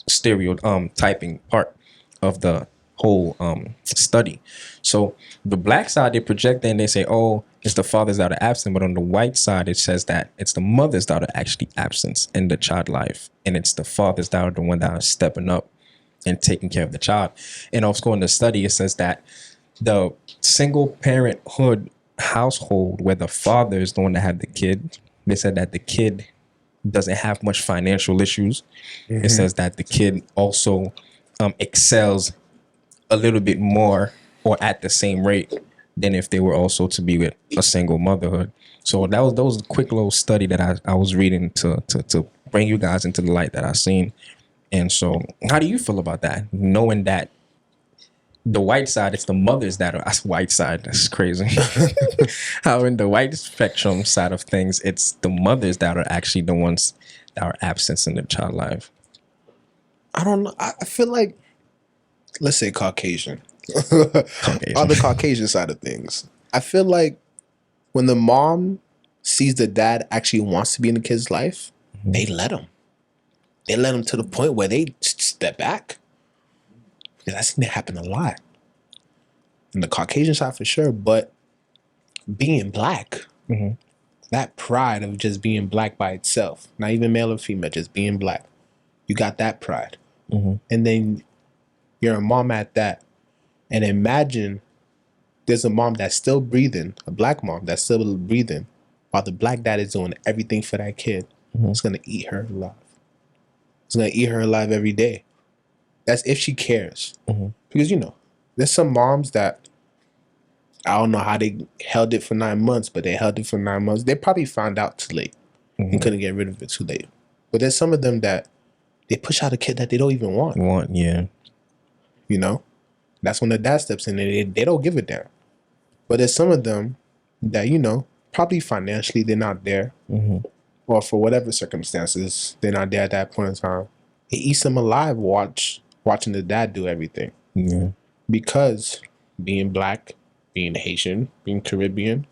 stereotyping part of the whole study. So the black side, they project and they say, oh, it's the fathers that are absent. But on the white side, it says that it's the mothers that are actually absent in the child life. And it's the fathers that are the one that are stepping up and taking care of the child. And also in the study, it says that the single parenthood household where the father is the one that had the kid, they said that the kid doesn't have much financial issues. It says that the kid also excels a little bit more or at the same rate than if they were also to be with a single motherhood. So that was a quick little study that I was reading to bring you guys into the light that I've seen. And so how do you feel about that? Knowing that the white side, it's the mothers that are white side. That's crazy. How in the white spectrum side of things, it's the mothers that are actually the ones that are absent in the child life. I don't know. I feel like, let's say Caucasian. Caucasian. On the Caucasian side of things, I feel like when the mom sees the dad actually wants to be in the kid's life, they let him. They let him to the point where they step back. Because I've seen it happen a lot. In the Caucasian side for sure, but being black, that pride of just being black by itself, not even male or female, just being black, you got that pride. And then you're a mom at that. And imagine there's a mom that's still breathing, a black mom that's still breathing, while the black dad is doing everything for that kid. It's going to eat her alive. It's going to eat her alive every day. That's if she cares. Because, there's some moms that, I don't know how they held it for 9 months, but they held it for 9 months. They probably found out too late and couldn't get rid of it too late. But there's some of them that they push out a kid that they don't even want. Yeah. That's when the dad steps in and they don't give a damn. But there's some of them that, probably financially they're not there. Or for whatever circumstances, they're not there at that point in time. It eats them alive watching the dad do everything. Yeah. Because being black, being Haitian, being Caribbean,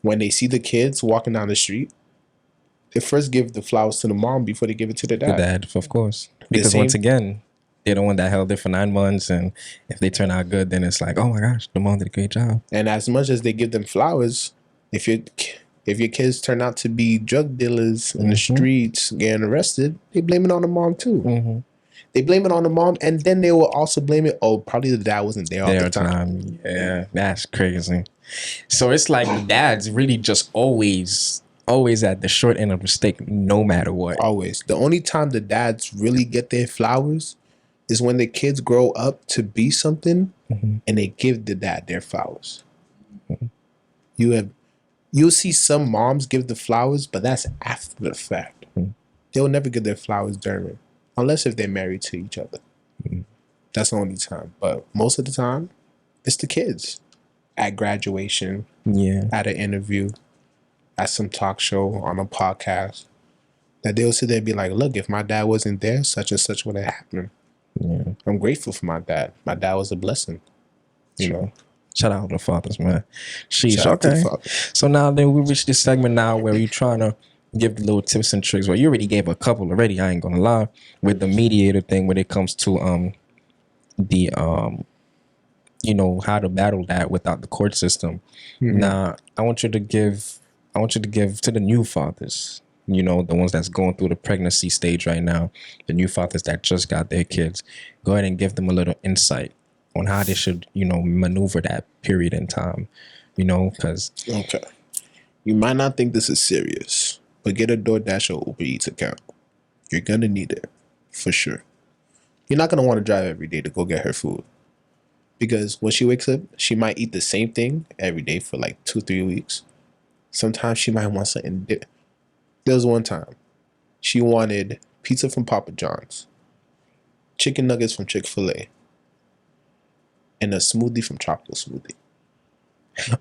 when they see the kids walking down the street, they first give the flowers to the mom before they give it to the dad. The dad, of course. Because once again, they're the one that held it for 9 months. And if they turn out good, then it's like, oh my gosh, the mom did a great job. And as much as they give them flowers, if your kids turn out to be drug dealers in the streets getting arrested, they blame it on the mom too. They blame it on the mom, and then they will also blame it, probably the dad wasn't there all the time. Yeah, that's crazy. So it's like dad's really just always at the short end of the stick, no matter what. Always. The only time the dads really get their flowers is when the kids grow up to be something and they give the dad their flowers. You'll see some moms give the flowers, but that's after the fact. They'll never give their flowers during, unless if they're married to each other. That's the only time. But most of the time, it's the kids at graduation, at an interview, at some talk show, on a podcast, that they'll sit there and be like, look, if my dad wasn't there, such and such would have happened. I'm grateful for my dad. My dad was a blessing. Shout out to the fathers, man. Sheesh, okay. So now then we reached this segment now where we're trying to give the little tips and tricks. Well, you already gave a couple already, I ain't gonna lie, with the mediator thing when it comes to the how to battle that without the court system. Now I want you to give to the new fathers, the ones that's going through the pregnancy stage right now, the new fathers that just got their kids. Go ahead and give them a little insight on how they should, maneuver that period in time, because... Okay. You might not think this is serious, but get a DoorDash or Uber Eats account. You're going to need it, for sure. You're not going to want to drive every day to go get her food. Because when she wakes up, she might eat the same thing every day for like 2-3 weeks. Sometimes she might want something different. There was one time, she wanted pizza from Papa John's, chicken nuggets from Chick-fil-A, and a smoothie from Tropical Smoothie.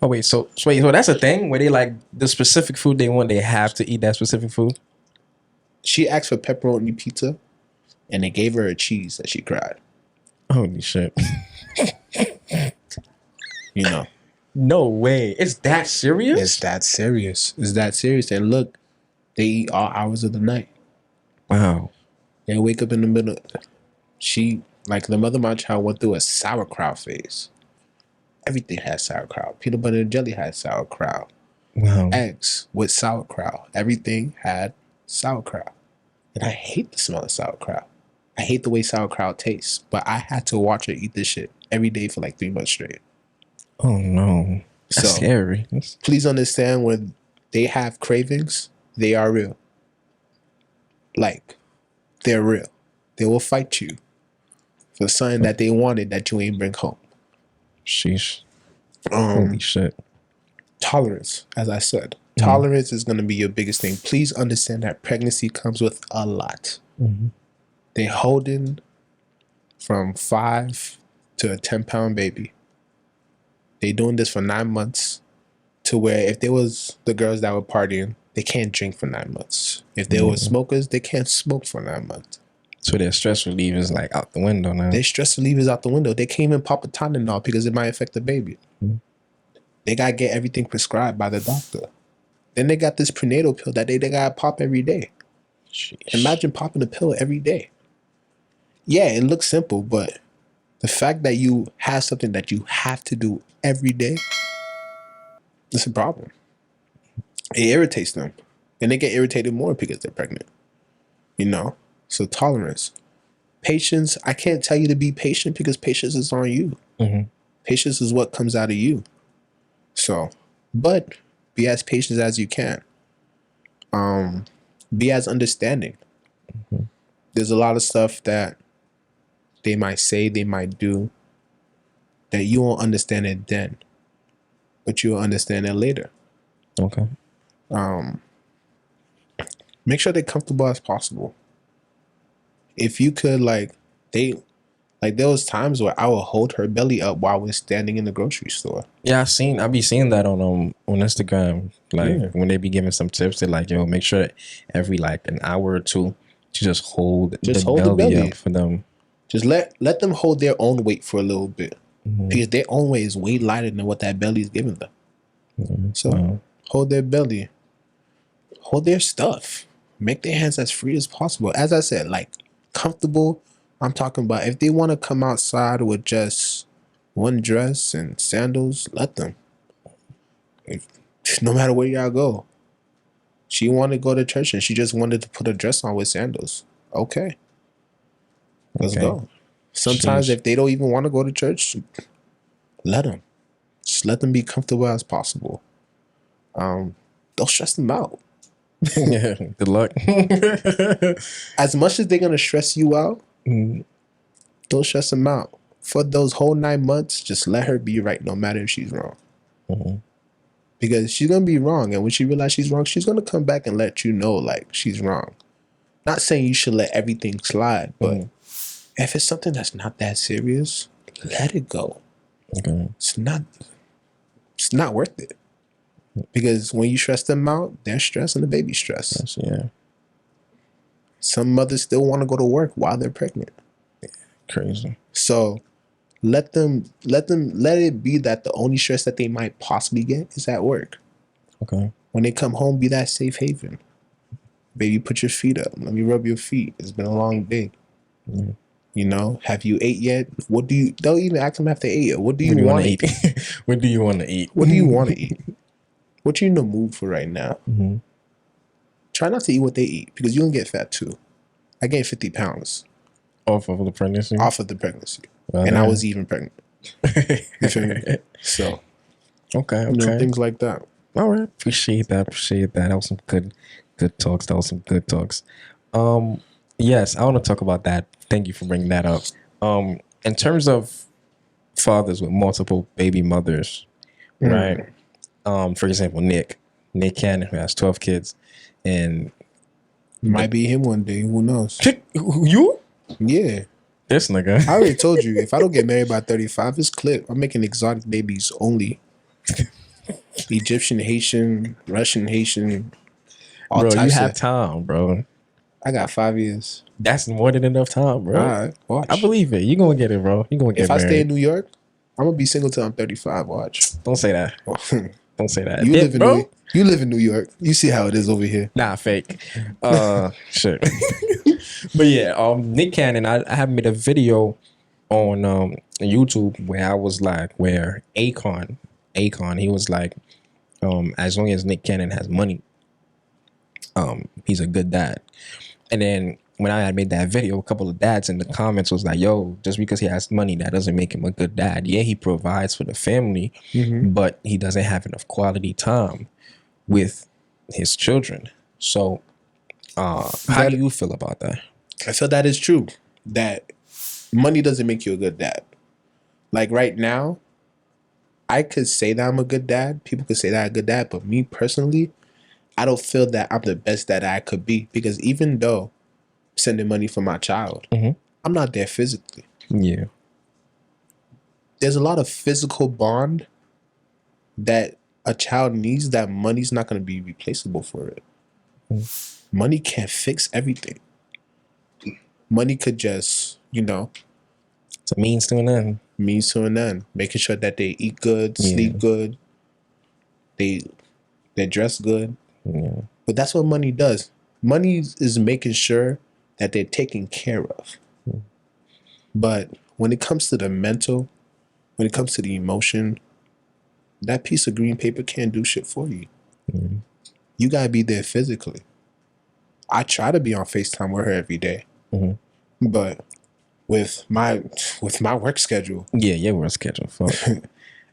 Oh wait, so that's a thing where they like the specific food they want, they have to eat that specific food? She asked for pepperoni pizza, and they gave her a cheese that she cried. Holy shit. No way. It's that serious? It's that serious. And look, They eat all hours of the night. Wow. They wake up in the middle. The mother of my child went through a sauerkraut phase. Everything had sauerkraut. Peanut butter and jelly had sauerkraut. Wow. Eggs with sauerkraut. Everything had sauerkraut. And I hate the smell of sauerkraut. I hate the way sauerkraut tastes. But I had to watch her eat this shit every day for like 3 months straight. Oh no. That's scary. Please understand, when they have cravings, they are real. Like, they're real. They will fight you for something that they wanted that you ain't bring home. Sheesh. Holy shit. Tolerance, as I said. Tolerance is going to be your biggest thing. Please understand that pregnancy comes with a lot. They holding from 5 to a 10-pound baby. They doing this for 9 months, to where if there was the girls that were partying, they can't drink for 9 months. If there were smokers, they can't smoke for 9 months. So their stress relief is like out the window now. Their stress relief is out the window. They can't even pop a Tylenol because it might affect the baby. They got to get everything prescribed by the doctor. Then they got this prenatal pill that they got to pop every day. Jeez. Imagine popping a pill every day. Yeah, it looks simple, but the fact that you have something that you have to do every day, it's a problem. It irritates them. And they get irritated more because they're pregnant. You know? So tolerance. Patience, I can't tell you to be patient because patience is on you. Patience is what comes out of you. So, but be as patient as you can. Be as understanding. There's a lot of stuff that they might say, they might do, that you won't understand it then, but you'll understand it later. Okay. Make sure they're comfortable as possible. If you could, there was times where I would hold her belly up while we're standing in the grocery store. Yeah, I be seeing that on Instagram. When they be giving some tips, they're like, yo, make sure that every an hour or two to just hold the belly up for them. Just let them hold their own weight for a little bit. Because their own weight is way lighter than what that belly is giving them. So hold their belly. Hold their stuff. Make their hands as free as possible. As I said, comfortable. I'm talking about if they want to come outside with just one dress and sandals, let them. No matter where y'all go. She wanted to go to church and she just wanted to put a dress on with sandals. Okay. Let's go. Sometimes if they don't even want to go to church, let them. Just let them be comfortable as possible. Don't stress them out. Yeah, good luck. As much as they're going to stress you out, don't stress them out. For those whole 9 months, just let her be right no matter if she's wrong. Because she's going to be wrong. And when she realizes she's wrong, she's going to come back and let you know she's wrong. Not saying you should let everything slide, but if it's something that's not that serious, let it go. Okay. It's not worth it. Because when you stress them out, they're stressed and the baby's stressed. Yeah. Some mothers still want to go to work while they're pregnant. Crazy. So let it be that the only stress that they might possibly get is at work. Okay. When they come home, be that safe haven. Baby, put your feet up. Let me rub your feet. It's been a long day. You know, have you ate yet? Don't even ask them if they ate yet. What do you want to eat? What do you want to eat? What do you want to eat? What you in the mood for right now? Try not to eat what they eat because you're going to get fat too. I gained 50 pounds. Off of the pregnancy? Off of the pregnancy. And I was even pregnant. You feel me? So. Okay. You know, things like that. All right. Appreciate that. That was some good talks. Yes, I want to talk about that. Thank you for bringing that up. In terms of fathers with multiple baby mothers, right? For example, Nick Cannon, who has 12 kids, and might be him one day. Who knows? You? Yeah. This nigga. I already told you, if I don't get married by 35, it's clip. I'm making exotic babies only. Egyptian, Haitian, Russian, Haitian. All bro, types you have time, bro. I got 5 years. That's more than enough time, bro. All right, watch. I believe it. You're going to get it, bro. You're going to get married. If I stay in New York, I'm going to be single till I'm 35. Watch. Don't say that. Don't say that. You live in bro. New York. You live in New York. You see how it is over here. Nah, fake. Shit. But yeah, Nick Cannon, I have made a video on YouTube where I was like, where Akon, he was like, as long as Nick Cannon has money, he's a good dad. And then when I had made that video, a couple of dads in the comments was like, yo, just because he has money, that doesn't make him a good dad. Yeah, he provides for the family, but he doesn't have enough quality time with his children. So how do you feel about that? I feel that is true. That money doesn't make you a good dad. Like right now, I could say that I'm a good dad. People could say that I'm a good dad. But me personally, I don't feel that I'm the best dad I could be. Because even though I'm sending money for my child, I'm not there physically. Yeah. There's a lot of physical bond that a child needs that money's not going to be replaceable for it. Money can't fix everything. Money could just, It's a means to an end. means to an end. Making sure that they eat good, sleep good, they dress good. Yeah. But that's what money does. Money is making sure that they're taken care of. But when it comes to the mental, when it comes to the emotion, that piece of green paper can't do shit for you. You gotta be there physically. I try to be on FaceTime with her every day. But with my work schedule. Yeah, your work schedule. Fuck.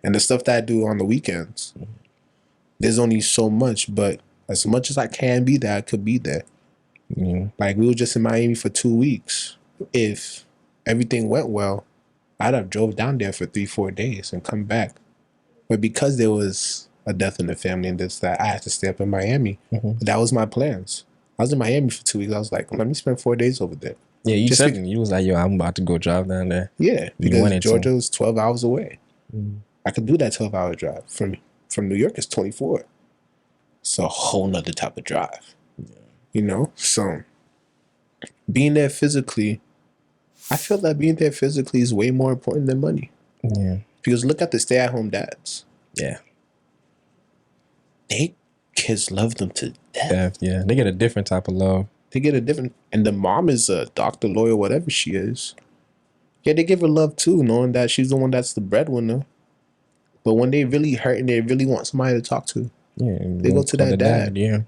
And the stuff that I do on the weekends, there's only so much, but as much as I can be there, I could be there. Like we were just in Miami for 2 weeks. If everything went well, I'd have drove down there for 3-4 days and come back. But because there was a death in the family and this, that, I had to stay up in Miami. But that was my plans. I was in Miami for 2 weeks. I was like, let me spend 4 days over there. Yeah, you said you was like, yo, I'm about to go drive down there. Yeah, because Georgia was 12 hours away. I could do that 12-hour drive. From New York, it's 24. It's a whole nother type of drive. So being there physically, I feel that being there physically is way more important than money. Yeah. Because look at the stay-at-home dads. Yeah. They kids love them to death. Yeah, they get a different type of love. They get a different, and the mom is a doctor, lawyer, whatever she is. Yeah, they give her love too, knowing that she's the one that's the breadwinner. But when they really hurt and they really want somebody to talk to, they go to that dad. Yeah.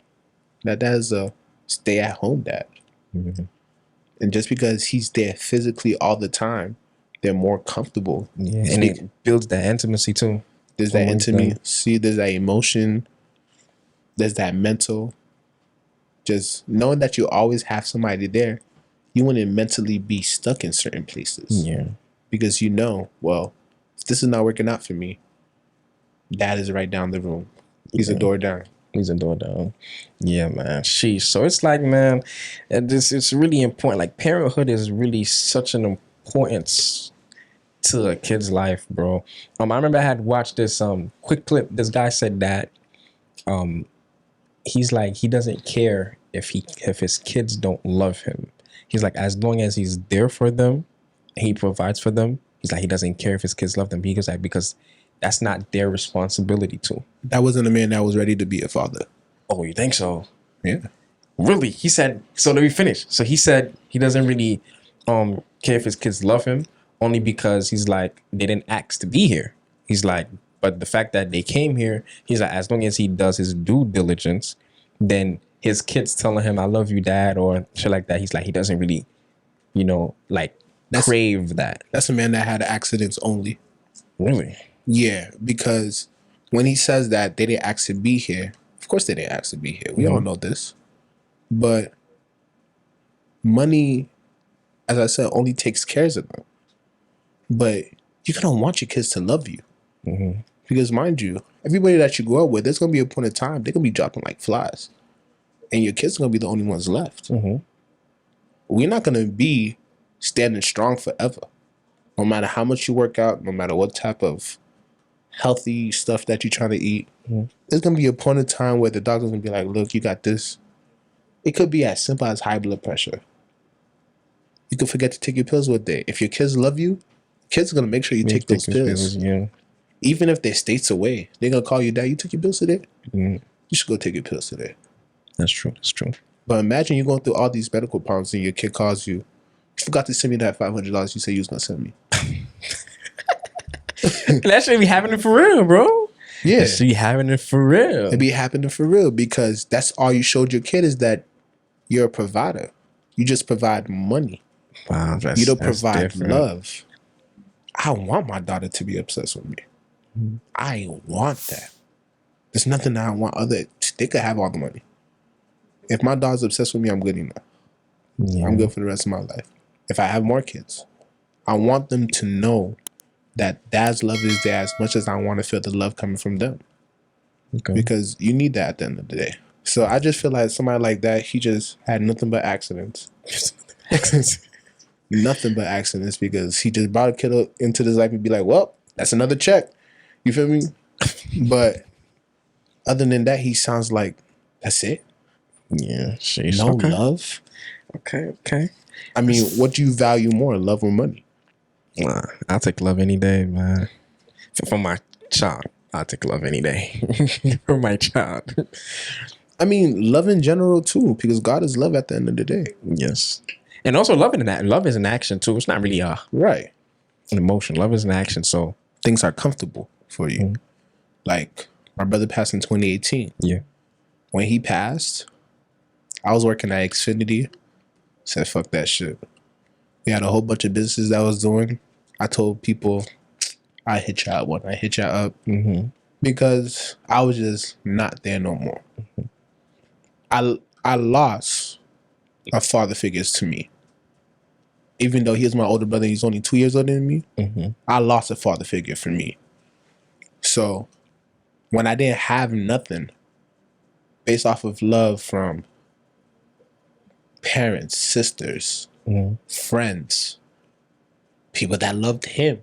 That dad is a stay-at-home dad. And just because he's there physically all the time, they're more comfortable. Yeah, and it builds that intimacy too. There's that intimacy, there's that emotion, there's that mental. Just knowing that you always have somebody there, you wouldn't mentally be stuck in certain places. Yeah. Because well, if this is not working out for me, dad is right down the room. He's a door down. He's a door down. Yeah, man. Sheesh. So it's like, man, it's really important. Like parenthood is really such an importance to a kid's life, bro. I remember I had watched this quick clip. This guy said that he's like, he doesn't care if his kids don't love him. He's like, as long as he's there for them, he provides for them. He's like, he doesn't care if his kids love them. Because that's not their responsibility to. That wasn't a man that was ready to be a father. Oh, you think so? Yeah. Really? He said, so let me finish. So he said he doesn't really care if his kids love him, only because he's like, they didn't ask to be here. He's like, but the fact that they came here, he's like, as long as he does his due diligence, then his kids telling him, I love you, dad, or shit like that, he's like, he doesn't really, crave that. That's a man that had accidents only. Really? Yeah, because when he says that they didn't ask to be here, of course they didn't ask to be here. We all know this. But money, as I said, only takes care of them. But you're going to want your kids to love you. Because mind you, everybody that you grow up with, there's going to be a point of time, they're going to be dropping like flies. And your kids are going to be the only ones left. We're not going to be standing strong forever. No matter how much you work out, no matter what type of healthy stuff that you're trying to eat, there's going to be a point of time where the doctor's going to be like, look, you got this. It could be as simple as high blood pressure. You could forget to take your pills one day. If your kids love you, kids are going to make sure you take those pills. Yeah. Even if they're states away, they're going to call you, dad, you took your pills today? You should go take your pills today. That's true. That's true. But imagine you're going through all these medical problems and your kid calls you. You forgot to send me that $500 you said you was gonna send me. That should be happening for real, bro. Yeah. That should be happening for real. It be happening for real because that's all you showed your kid is that you're a provider. You just provide money. Wow, You don't provide different. love. I want my daughter to be obsessed with me. I want that. There's nothing that I want other. They could have all the money. If my daughter's obsessed with me, I'm good enough. Yeah. I'm good for the rest of my life. If I have more kids, I want them to know that dad's love is there as much as I want to feel the love coming from them. Okay. Because you need that at the end of the day. So I just feel like somebody like that, he just had nothing but accidents. Nothing but accidents because he just brought a kid up into this life and be like, well, that's another check. You feel me? But other than that, he sounds like, that's it? Yeah. Sheesh. No Okay. love? Okay. I mean, what do you value more, love or money? Nah, I'll take love any day, man. For my child, I'll take love any day. For my child. I mean, love in general too, because God is love at the end of the day. Yes. And also love is an action too. It's not really an Right. emotion. Love is an action. So Things are comfortable for you. Like my brother passed in 2018. yeah. When he passed, I was working at Xfinity. Said, fuck that shit. We had a whole bunch of businesses that I was doing. I told people, I hit y'all up when I hit y'all up. Because I was just not there no more. I lost a father figures to me. Even though he was my older brother, he's only 2 years older than me. I lost a father figure for me. So when I didn't have nothing based off of love from parents, sisters, friends, people that loved him.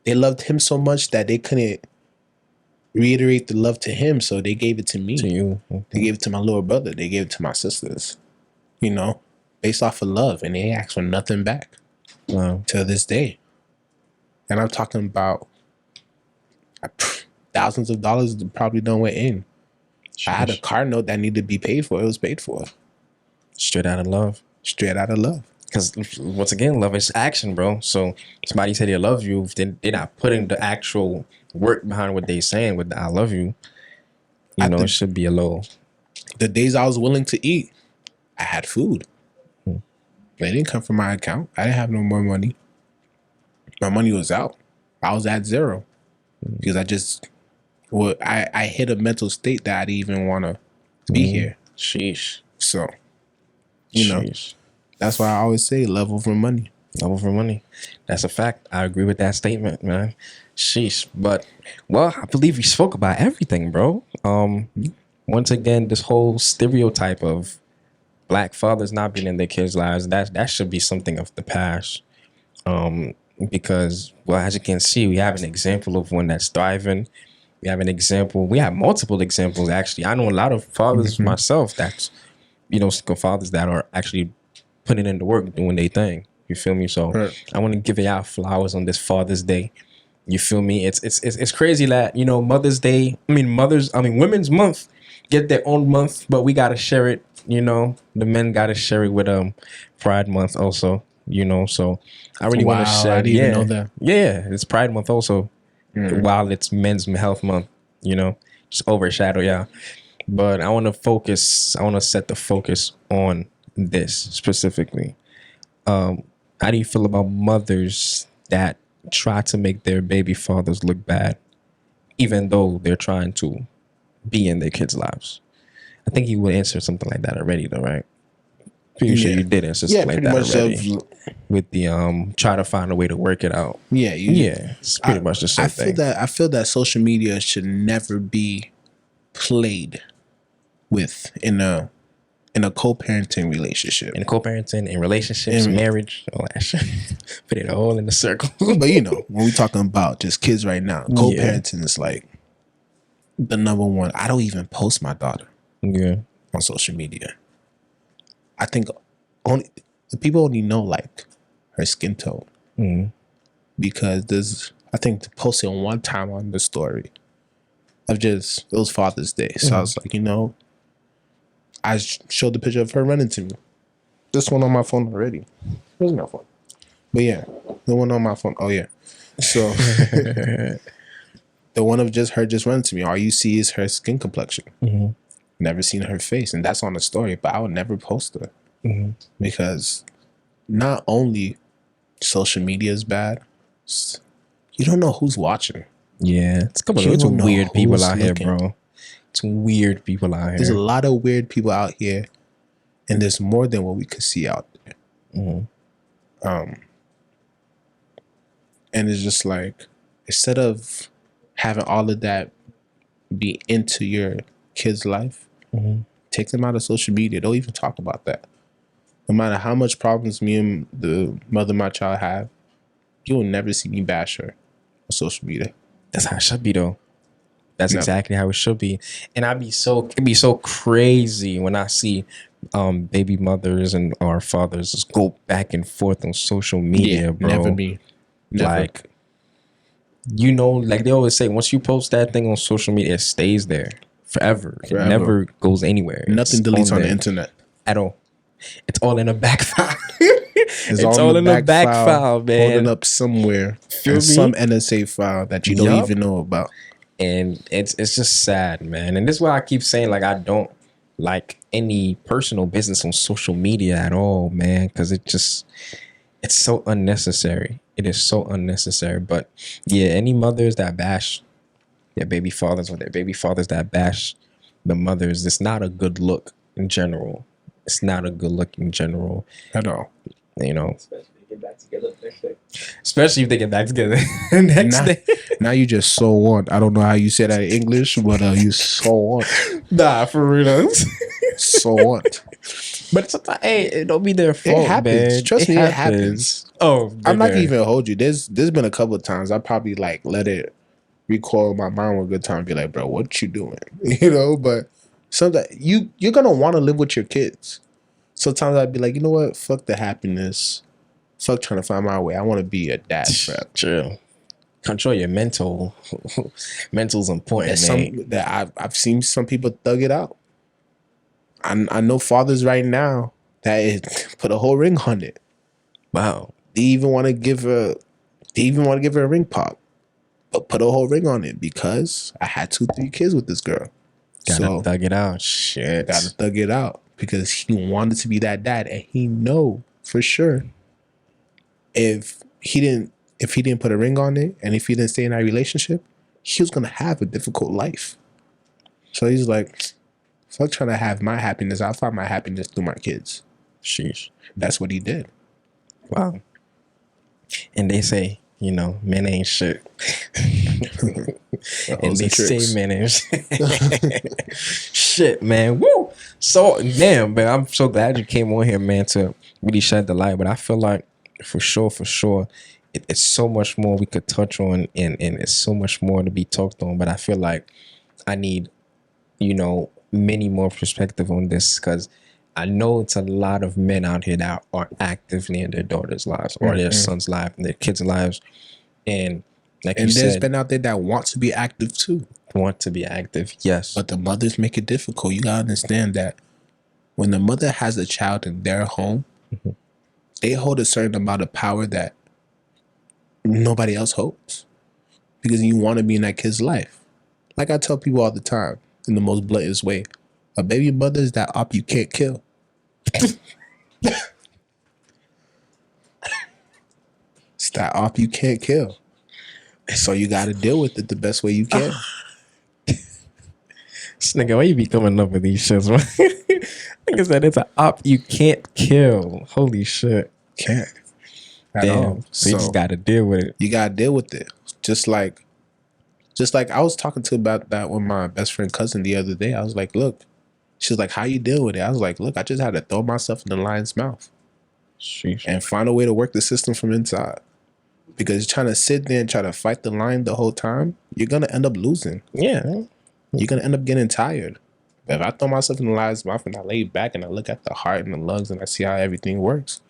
They loved him so much that they couldn't reiterate the love to him, so they gave it to me. To you. They gave it to my little brother. They gave it to my sisters. You know, based off of love, and they asked for nothing back Wow. to this day. And I'm talking about thousands of dollars that probably done went in. I had a car note that needed to be paid for. It was paid for. Straight out of love. Straight out of love. Because once again, love is action, bro. So somebody said they love you, they're not putting the actual work behind what they're saying with the I love you. It should be a little. The days I was willing to eat, I had food. They didn't come from my account. I didn't have no more money. My money was out. I was at zero. Because I hit a mental state that I didn't even want to be here. Sheesh. So, that's why I always say love over money. Love over money. That's a fact. I agree with that statement, man. Sheesh. But, well, I believe we spoke about everything, bro. Once again, this whole stereotype of Black fathers not being in their kids' lives, that should be something of the past. Because, well, as you can see, we have an example of one that's thriving. We have multiple examples, actually. I know a lot of fathers myself that's, single fathers that are actually putting in the work, doing their thing. You feel me? So I want to give y'all flowers on this Father's Day. You feel me? It's crazy that, Women's Month get their own month, but we got to share it. The men got to share it with Pride Month also, so I really want to share. I didn't even know that. Yeah, it's Pride Month also, while it's Men's Health Month, just overshadow y'all. But I want to set the focus on this specifically. How do you feel about mothers that try to make their baby fathers look bad, even though they're trying to be in their kids' lives? I think you would answer something like that already, though, right? Pretty sure you did answer something like that already. With the try to find a way to work it out. Yeah, it's pretty much the same thing. I feel that social media should never be played with in a co-parenting relationship. In co-parenting, in relationships, marriage, all that shit. Put it all in the circle. But when we're talking about just kids right now, co-parenting is like the number one. I don't even post my daughter on social media. I think the people only know like her skin tone because I think to post it one time on the story, it was Father's Day. So I was like, I showed the picture of her running to me. This one on my phone already. Where's my phone? But yeah, the one on my phone. Oh yeah. So the one of her just running to me. All you see is her skin complexion. Never seen her face, and that's on the story. But I would never post her because not only social media is bad, you don't know who's watching. Yeah, it's some weird people out here, bro. Some weird people out here. There's a lot of weird people out here, and there's more than what we could see out there. And it's just like, instead of having all of that be into your kid's life, take them out of social media. Don't even talk about that. No matter how much problems me and the mother of my child have, you will never see me bash her on social media. That's how it should be, though. That's exactly how it should be. And it'd be so crazy when I see baby mothers and our fathers just go back and forth on social media, bro. Never be. Never. Like, like they always say, once you post that thing on social media, it stays there forever. It never goes anywhere. Nothing deletes on the internet at all. It's all in a back file. It's all in a back file, man. Holding up somewhere in some NSA file that you don't even know about. And it's just sad, man. And this is why I keep saying, like, I don't like any personal business on social media at all, man, because it's so unnecessary. It is so unnecessary. But yeah, any mothers that bash their baby fathers, or their baby fathers that bash the mothers, it's not a good look in general. It's not a good look in general at all. Especially if they get back together next day. Now you just so want. I don't know how you say that in English, but you so want. Nah, for real. So want. But sometimes, hey, it don't be their fault, it happens. man. Trust me, it happens. Oh, I'm not gonna even hold you. There's been a couple of times I probably like let it recoil in my mind one good time, be like, bro, what you doing? But sometimes you're gonna want to live with your kids. Sometimes I'd be like, you know what? Fuck the happiness. Fuck trying to find my way. I want to be a dad, bro. True. Control your mental. Mental's important. I've seen some people thug it out. I know fathers right now that put a whole ring on it. Wow. They even want to give her a ring pop, but put a whole ring on it because I had 2-3 kids with this girl. Gotta thug it out. Shit. Gotta thug it out because he wanted to be that dad, and he know for sure if he didn't put a ring on it, and if he didn't stay in that relationship, he was gonna have a difficult life. So he's like, fuck trying to have my happiness. I'll find my happiness through my kids. Sheesh. That's what he did. Wow. And they say, men ain't shit. And they say men ain't shit. Shit, man. Woo! So, damn, man, I'm so glad you came on here, man, to really shed the light. But I feel like, for sure, it's so much more we could touch on, and it's so much more to be talked on. But I feel like I need, many more perspective on this, because I know it's a lot of men out here that are actively in their daughters' lives or their sons' lives and their kids' lives. And like you said, there's been out there that want to be active too. Want to be active, yes. But the mothers make it difficult. You gotta understand that when the mother has a child in their home, they hold a certain amount of power that nobody else holds. Because you want to be in that kid's life. Like I tell people all the time, in the most bluntest way, a baby mother is that op you can't kill. It's that op you can't kill. So you got to deal with it the best way you can. This nigga, why you be coming up with these shits, man? Like I said, it's an op you can't kill. Holy shit. Can't. Damn. So you just got to deal with it. You got to deal with it. Just like I was talking about that with my best friend cousin the other day. I was like, look, she's like, how you deal with it? I was like, look, I just had to throw myself in the lion's mouth. Sheesh. And find a way to work the system from inside. Because trying to sit there and try to fight the lion the whole time, you're going to end up losing. Yeah. You're going to end up getting tired. But if I throw myself in the lion's mouth and I lay back and I look at the heart and the lungs and I see how everything works,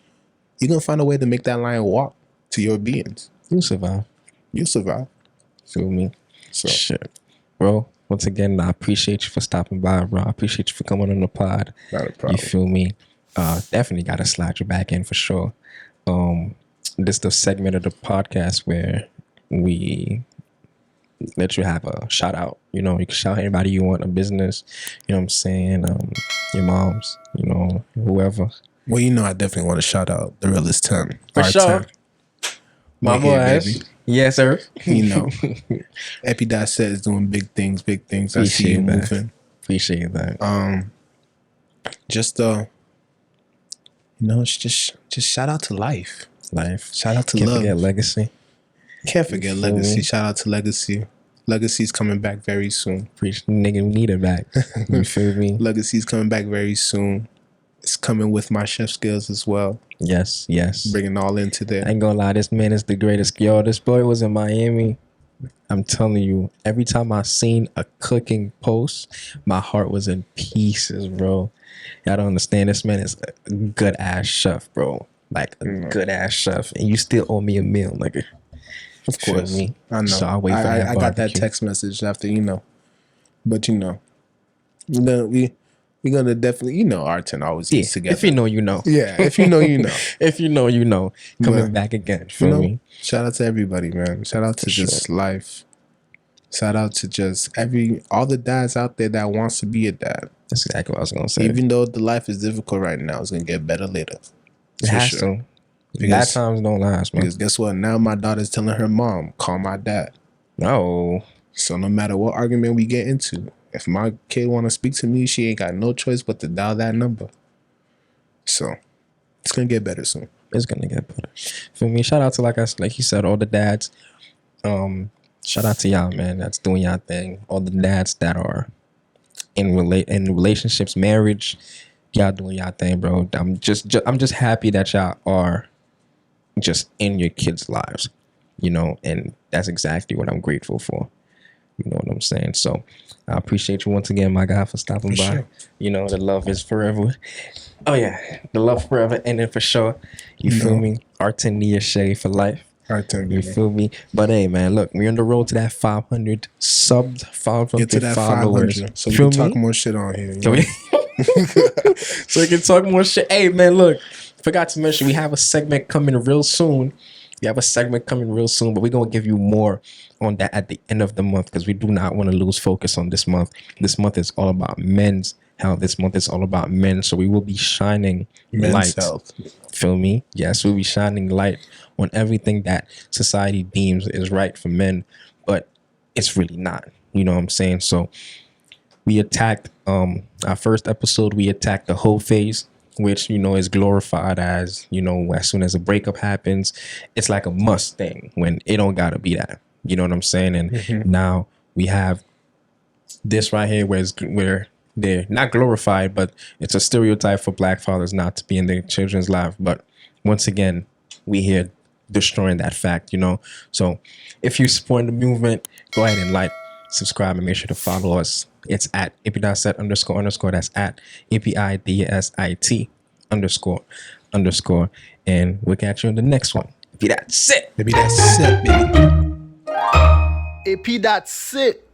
you're going to find a way to make that lion walk to your beings. You'll survive. You'll survive. Feel me? So shit. Bro, once again, I appreciate you for stopping by, bro. I appreciate you for coming on the pod. Not a You problem. feel me? Definitely got to slide you back in for sure. This is the segment of the podcast where we let you have a shout out. You know, you can shout anybody you want, a business, you know what I'm saying? Your moms, you know, whoever. Well, you know, I definitely want to shout out the realest 10. For R10. sure. My We're here, boys. baby. Yes, sir. You know, Epi.set is doing big things, big things. I see you Appreciate that. moving. Appreciate that. Just you know, it's just shout out to life. Life. Shout out to Can't love. forget legacy. Can't forget feel legacy. me? Shout out to legacy. Legacy's coming back very soon. Nigga, we need it back. You feel me? Legacy's coming back very soon. It's coming with my chef skills as well. Yes, yes. Bringing all into I there. ain't gonna lie, this man is the greatest. Yo, this boy was in Miami. I'm telling you, every time I seen a cooking post, my heart was in pieces, bro. Y'all don't understand. This man is a good ass chef, bro. Like a good ass chef, and you still owe me a meal, nigga. Of course. Me. I know. So I'll wait for that I got that barbecue. text message after, you know. But you know, we're gonna definitely, you know, R10 always Yeah, gets together. if you know, you know. Yeah, if you know, you know. If you know, you know. Coming But, back again. You Feel know, me? shout out to everybody, man. Shout out to just life. Shout out to just all the dads out there that wants to be a dad. That's exactly what I was gonna say. Even though the life is difficult right now, it's gonna get better later. It For has sure. to. Bad Because- times don't last, man. Because guess what? Now my daughter's telling her mom, call my dad. No. So no matter what argument we get into, if my kid want to speak to me, she ain't got no choice but to dial that number. So it's gonna get better soon. It's gonna get better. Feel me? Shout out to like you said, all the dads. Shout out to y'all, man. That's doing y'all thing. All the dads that are in relationships, marriage, y'all doing y'all thing, bro. I'm just happy that y'all are just in your kids' lives, you know, and that's exactly what I'm grateful for. You know what I'm saying? So I appreciate you once again, my guy, for stopping by. sure. You know, the love is forever. Oh yeah, the love forever, and then for sure, you feel me? R10 Niashe for life. R10, You baby. feel me? But hey, man, look, we're on the road to that 500 subbed, 500 Get to that followers. 500, so we Feel can talk me? more shit on here. You Can know? we- so we can talk more shit. Hey, man, look, forgot to mention we have a segment coming real soon. But we're going to give you more on that at the end of the month because we do not want to lose focus on this month. This month is all about men's health. This month is all about men. So we will be shining Men's light. health. Feel me? Yes, we'll be shining light on everything that society deems is right for men, but it's really not. You know what I'm saying? So we attacked our first episode, we attacked the whole phase, which, you know, is glorified as, you know, as soon as a breakup happens, it's like a must thing when it don't gotta be that. You know what I'm saying? And now we have this right here where they're not glorified, but it's a stereotype for black fathers not to be in their children's life. But once again, we here destroying that fact, you know. So if you support the movement, go ahead and like, subscribe, and make sure to follow us. It's at @ipidset__. That's at @APIDSIT__. And we'll catch you in the next one. Be that sit. Maybe that's it, baby. AP.sit.